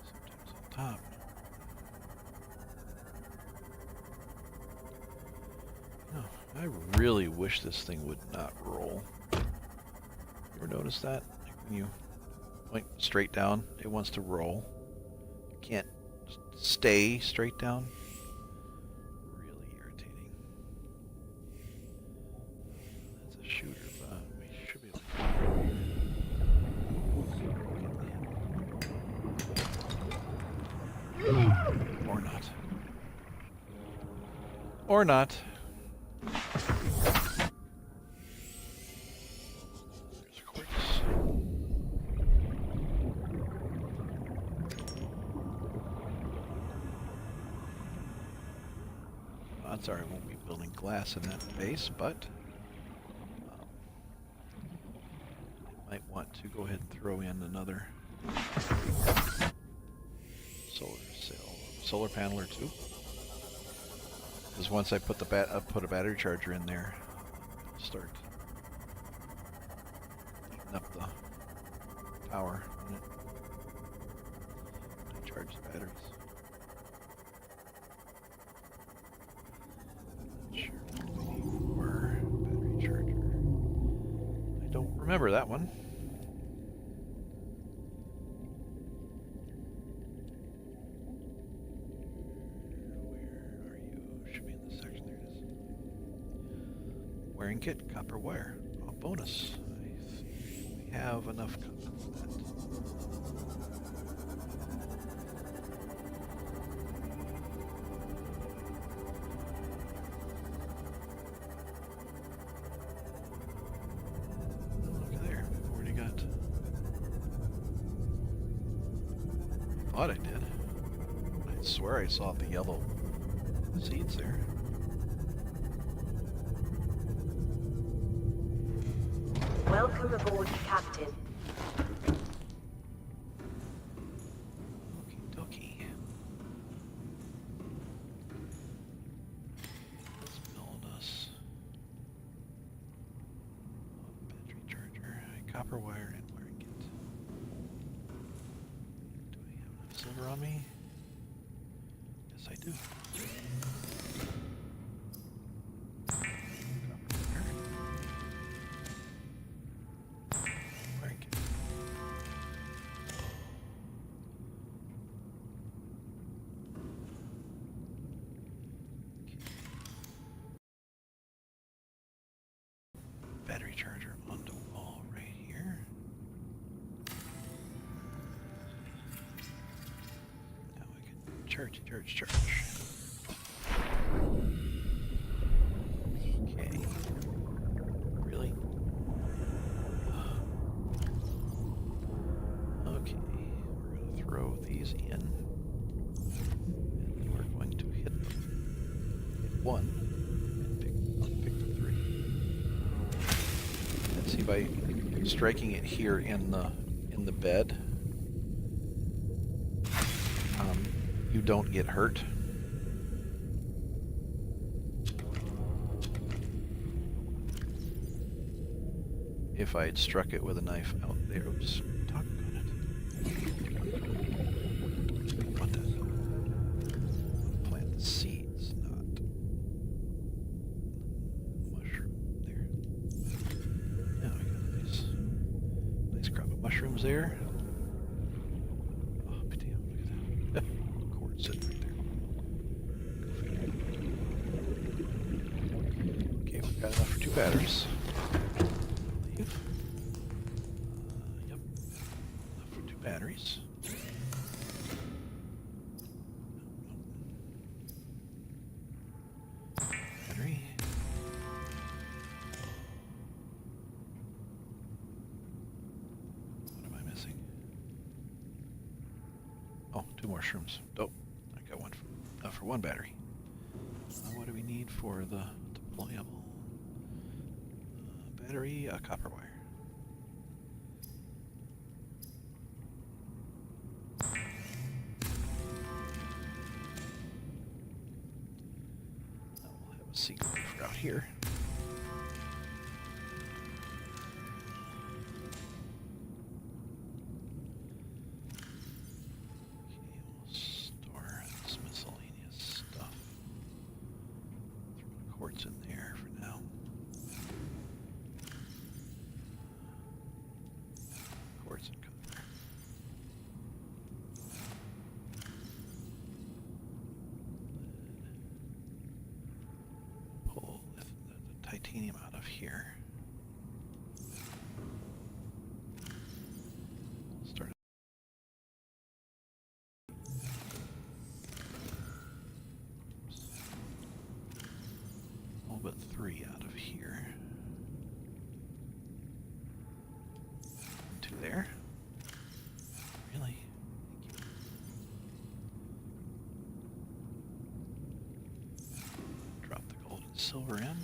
Sometimes on top. No, I really wish this thing would not roll. You ever notice that? Like when you point straight down, it wants to roll. You can't stay straight down. Really irritating. That's a shooter, but we should be able to. Or not. Or not. There's a quartz. Odds are I won't be building glass in that base, but I might want to go ahead and throw in another solar panel or two. Because once I put put a battery charger in there, it'll start eating up the power on it. I charge the batteries. Not sure where battery charger. I don't remember that one. Wiring kit, copper wire. Oh, bonus. We have enough copper for that. Look there. We've already got. Thought I did. I swear I saw the yellow seeds there. Welcome aboard, Captain. Okie dokie. Let's build us a battery charger, a copper wire, and wiring kit. Do I have enough silver on me? Yes, I do. Copper wire. Wiring kit. Battery charger on the wall right here. Now we can charge. Okay. Really? Okay, we're going to throw these in. And then we're going to hit them. Hit one and pick the three. And see, by striking it here in the bed, you don't get hurt. If I had struck it with a knife out there, oops, talk on it. Want to plant the seeds, not mushroom there. Now we got a nice crop of mushrooms there. Oh, damn, look at that. Cord sitting right there. Okay, we've got enough for 2 batteries. Yep, enough for 2 batteries. Battery. What am I missing? Oh, 2 more shrooms. Oh, I got one for 1 battery. What do we need for the deployable? Battery, copper wire. Now we'll have a seed leaf out here. Okay, we'll store this miscellaneous stuff. Throw the quartz in there for now. Quartz and copper. Pull the titanium out of here. Start. All but 3 out of here. 2 there. Really? Drop the gold and silver in.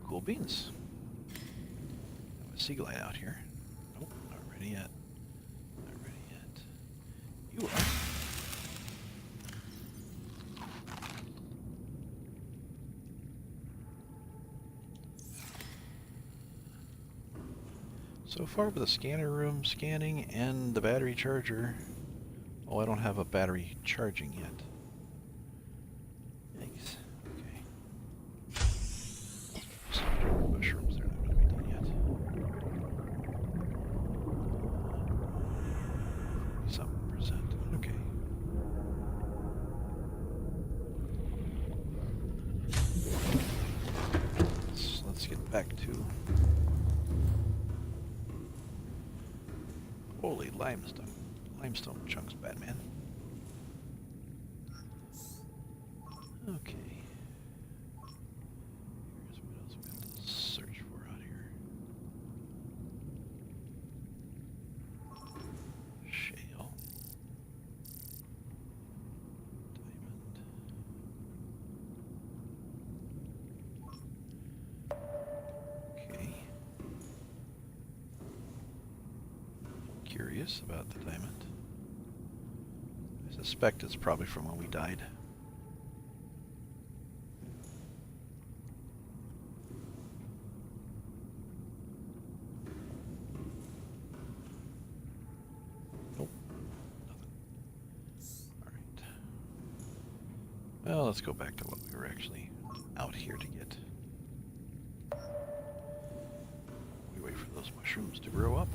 Cool beans. Have a sea glide out here. Nope, not ready yet. Not ready yet. You are. So far with the scanner room scanning and the battery charger. Oh, I don't have a battery charging yet. Yikes. Okay. Mushrooms, they're not going to be done yet. Some %. Okay. back to... Holy limestone. Limestone chunks, Batman. Okay. Here's what else we have to search for out here. Shale. Diamond. Okay. Curious about the diamond. I suspect it's probably from when we died. Nope. Nothing. Alright. Well, let's go back to what we were actually out here to get. We wait for those mushrooms to grow up.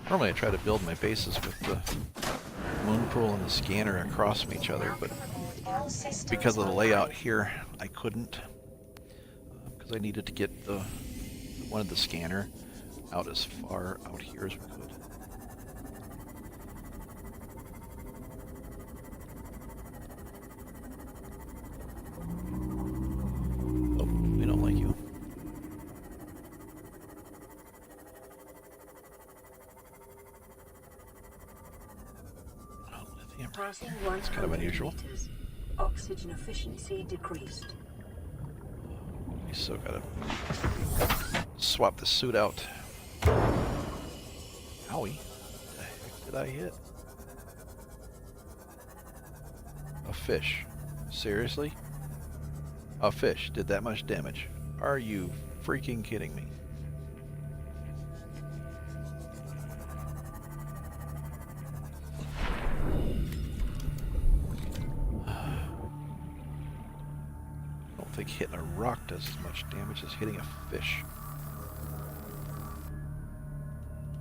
Normally I try to build my bases with the moon pool and the scanner across from each other, but because of the layout here, I couldn't. Because I needed to get wanted the scanner out as far out here as we could. Oh, we don't like you. It's kind of unusual. Oxygen efficiency decreased. We still gotta swap the suit out. Owie. What the heck did I hit? A fish. Seriously? A fish did that much damage. Are you freaking kidding me? I think hitting a rock does as much damage as hitting a fish.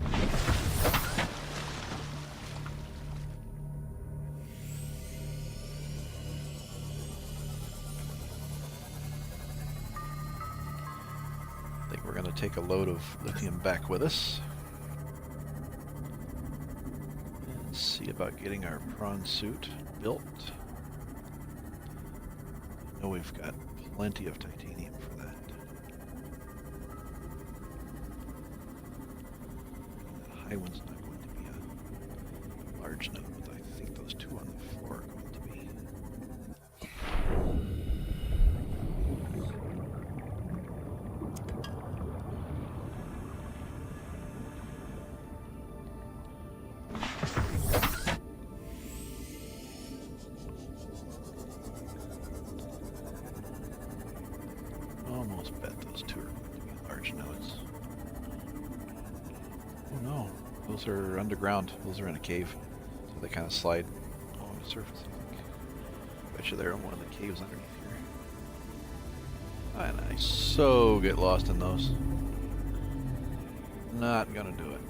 I think we're going to take a load of lithium back with us. And see about getting our prawn suit built. I know we've got plenty of titanium for that. That high one's not going to be a large enough, but I think those two on the floor are going to be. Almost bet those two are going to be large nodes. Oh no, those are underground. Those are in a cave, so they kind of slide along the surface. I think. Bet you they're in one of the caves underneath here. And I so get lost in those. Not gonna do it.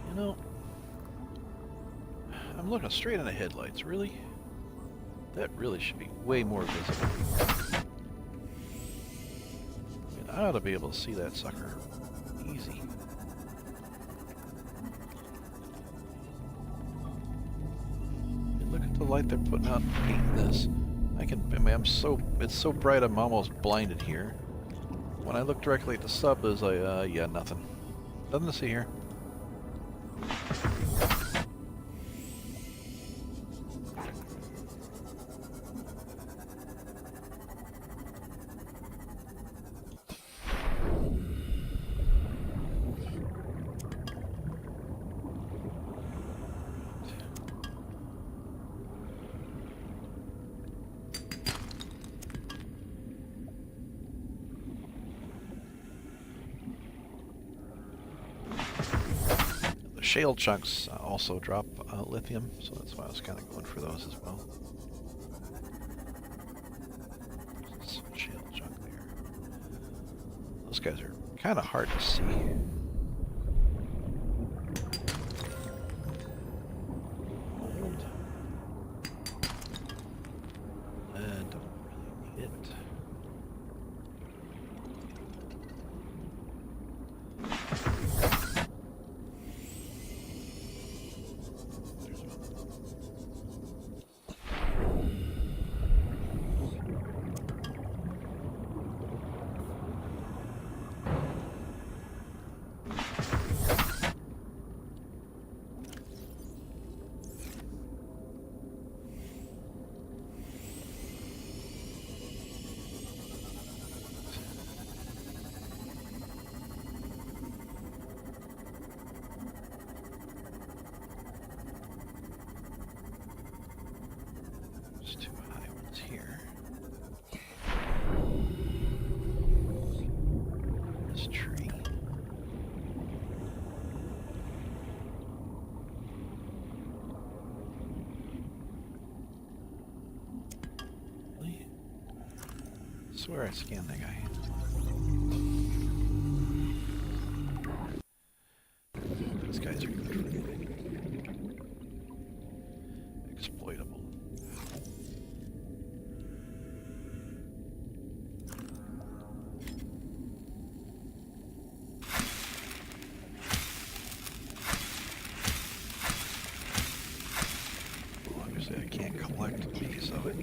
You know, I'm looking straight in the headlights, really? That really should be way more visible. I mean, I ought to be able to see that sucker easy. And look at the light they're putting out painting this. It's so bright I'm almost blinded here. When I look directly at the sub, there's like, yeah, nothing. Nothing to see here. Shale chunks also drop lithium, so that's why I was kind of going for those as well. Those guys are kind of hard to see. Hold. And don't really need it. There's two high ones here. This tree. Really? I swear I scanned that guy. Those guys are good for anything. Exploitable. Well, obviously I can't collect a piece of it.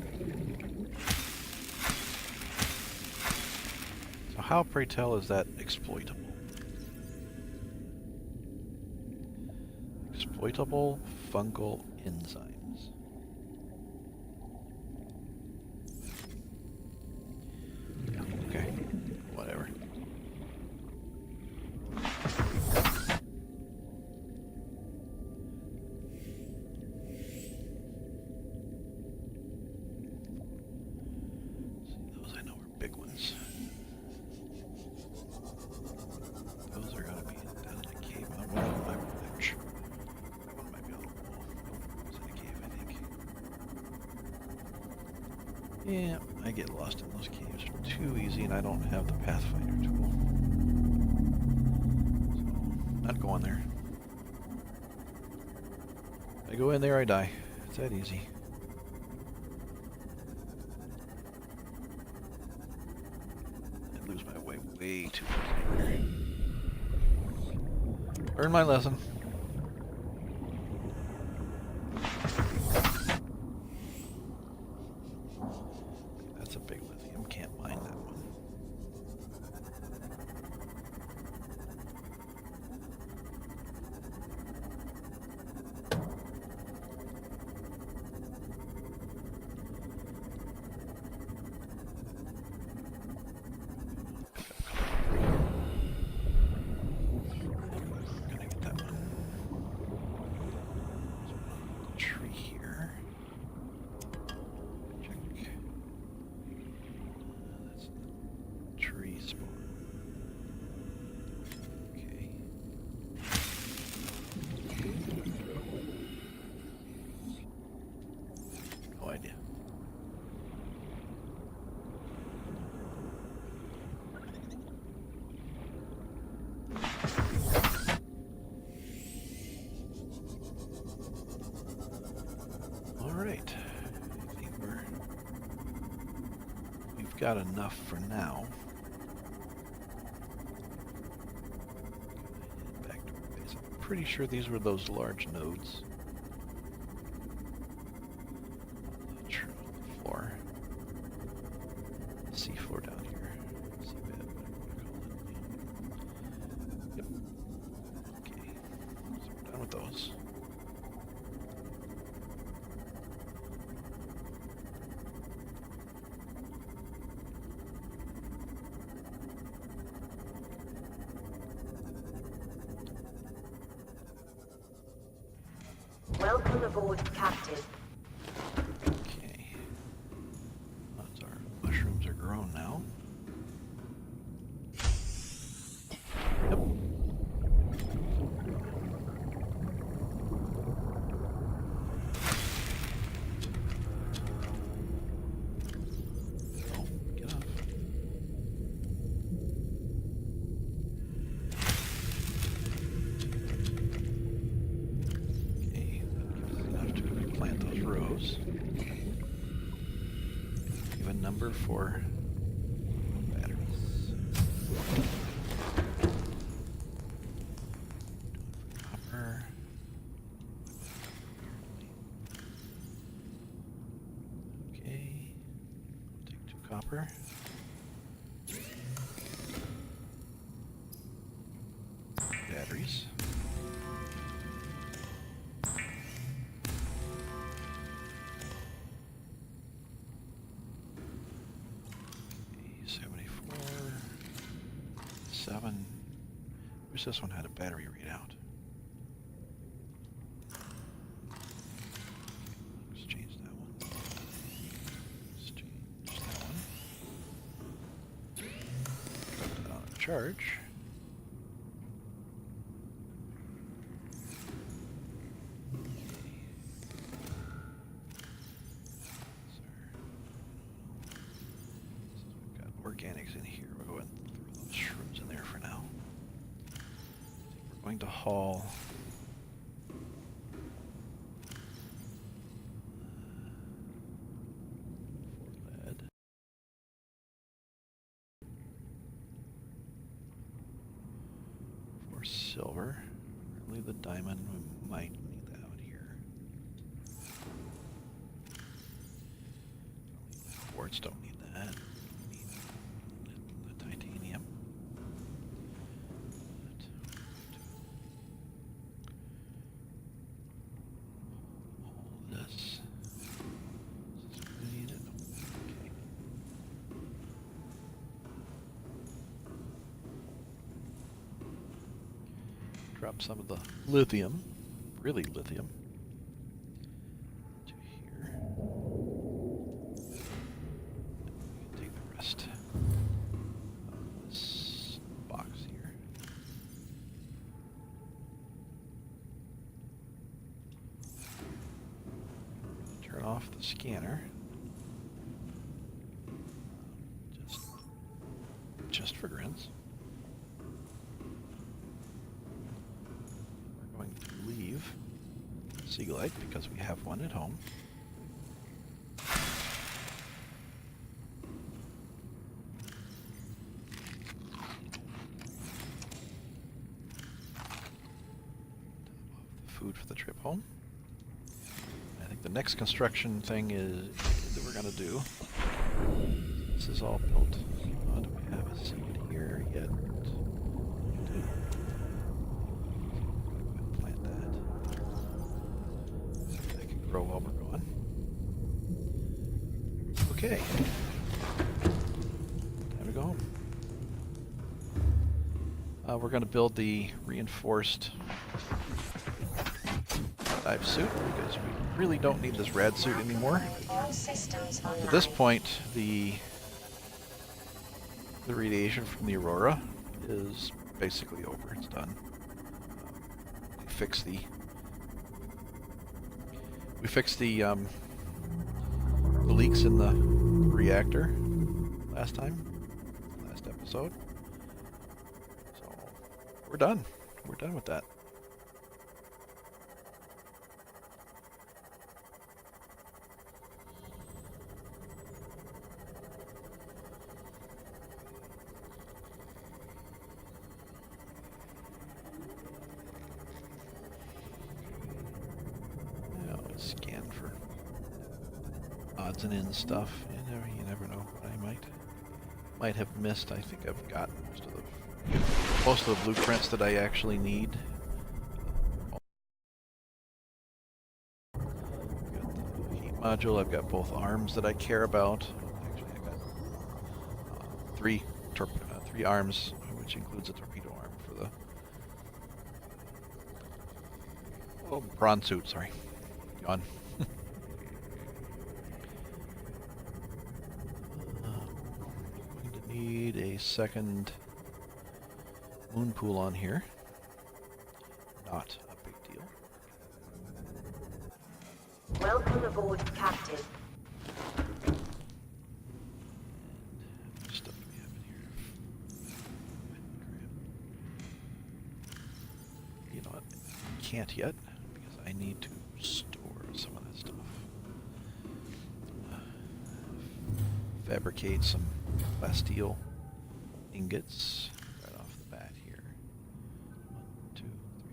So how, pray tell, is that exploitable? Exploitable fungal enzymes. Yeah, okay. Whatever. See, those I know are big ones. Those are gonna be down in the cave. One of them might be that one might be on the wall. Nope, it's in the cave, I think. Yeah, I get lost in those caves too easy, and I don't have the Pathfinder tool. So, not going there. I go in there, I die. It's that easy. I lose my way way too easy. Learn my lesson. That's a big lithium. Can't mine that one. Gonna get that one. Tree here. Check. That's the tree spawn. Okay. No idea. All right. I think we've got enough for now. Back to our base. I'm pretty sure these were those large nodes. On the floor. Sea floor down here. Seabed, whatever you want to call it. Yep. Okay. So we're done with those. Welcome aboard, Captain. Okay. Once our mushrooms are grown now. Yep. Oh, get off. those. Give a number for batteries. Copper. Okay. Take 2 copper. Batteries. Okay, 74. 7. Wish this one had a battery readout. Let's change that one. Let's change that one. Put that on a charge. Organics in here. We'll go ahead and throw those shrooms in there for now. I think we're going to haul for lead. For silver. Really the diamond, we might need that out here. Quartz, don't need that. Drop some of the lithium, really lithium, to here. Take the rest of this box here. Turn off the scanner. Just for grins. Leave Seaglite because we have one at home. Food for the trip home. I think the next construction thing is that we're going to do. This is all built. Oh, do we have a seed here yet? Grow while we're going. Okay. Time to go home. We're going to build the reinforced dive suit because we really don't need this rad suit anymore. At this point, the radiation from the Aurora is basically over. It's done. We fixed the leaks in the reactor last episode. So we're done. We're done with that. Scan for odds and ends stuff. You never know what I might have missed. I think I've got most of the blueprints that I actually need. I've got the heat module. I've got both arms that I care about. Actually, I got three arms, which includes a torpedo arm for the prawn suit. Sorry. On. Going to need a second moon pool on here. Not a big deal. Welcome aboard, Captain. And what stuff do we have in here? You know what? Can't yet because I need to store some of that stuff. fabricate some plasteel ingots right off the bat here. 1, 2, 3,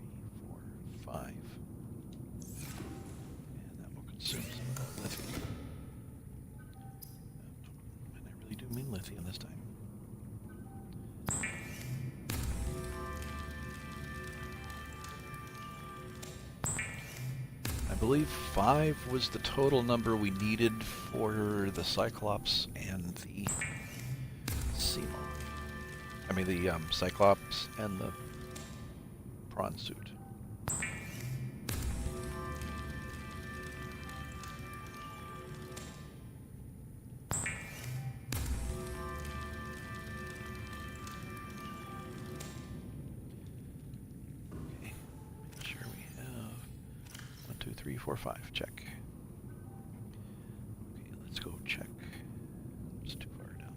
4, 5. And that will consume some of that lithium. And I really do mean lithium this time. I believe 5 was the total number we needed for the Cyclops and the Seamoth. I mean the Cyclops and the prawn suit. Okay, make sure we have 1, 2, 3, 4, 5. Check. Okay, let's go check. It's too far down.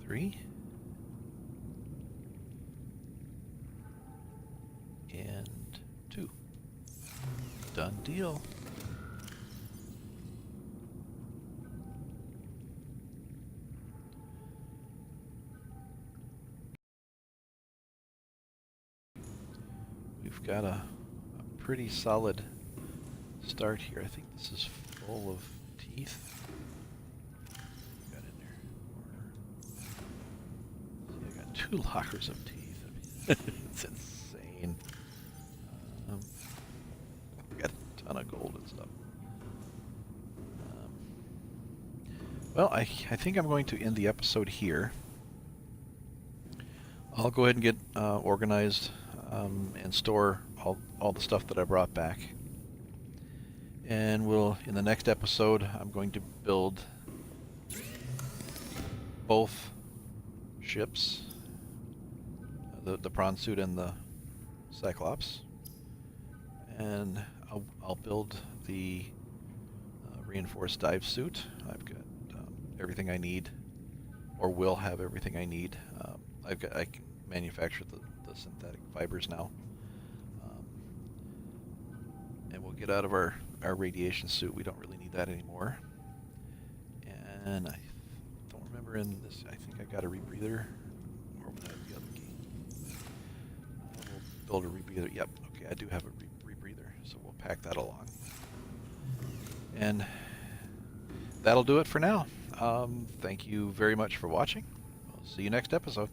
Three. And 2. Done deal. We've got a pretty solid start here. I think this is full of teeth. Got in there. See, I got 2 lockers of teeth. It's insane. Got a ton of gold and stuff. Well, I think I'm going to end the episode here. I'll go ahead and get organized and store all the stuff that I brought back. And in the next episode, I'm going to build both ships, the prawn suit and the Cyclops. And I'll build the reinforced dive suit. I've got everything I need, or will have everything I need. I can manufacture the synthetic fibers now, and we'll get out of our radiation suit. We don't really need that anymore. And I don't remember in this. I think I got a rebreather, or was that the other game? We'll build a rebreather. Yep. Okay, I do have a rebreather, so we'll pack that along. And that'll do it for now. Thank you very much for watching. We'll see you next episode.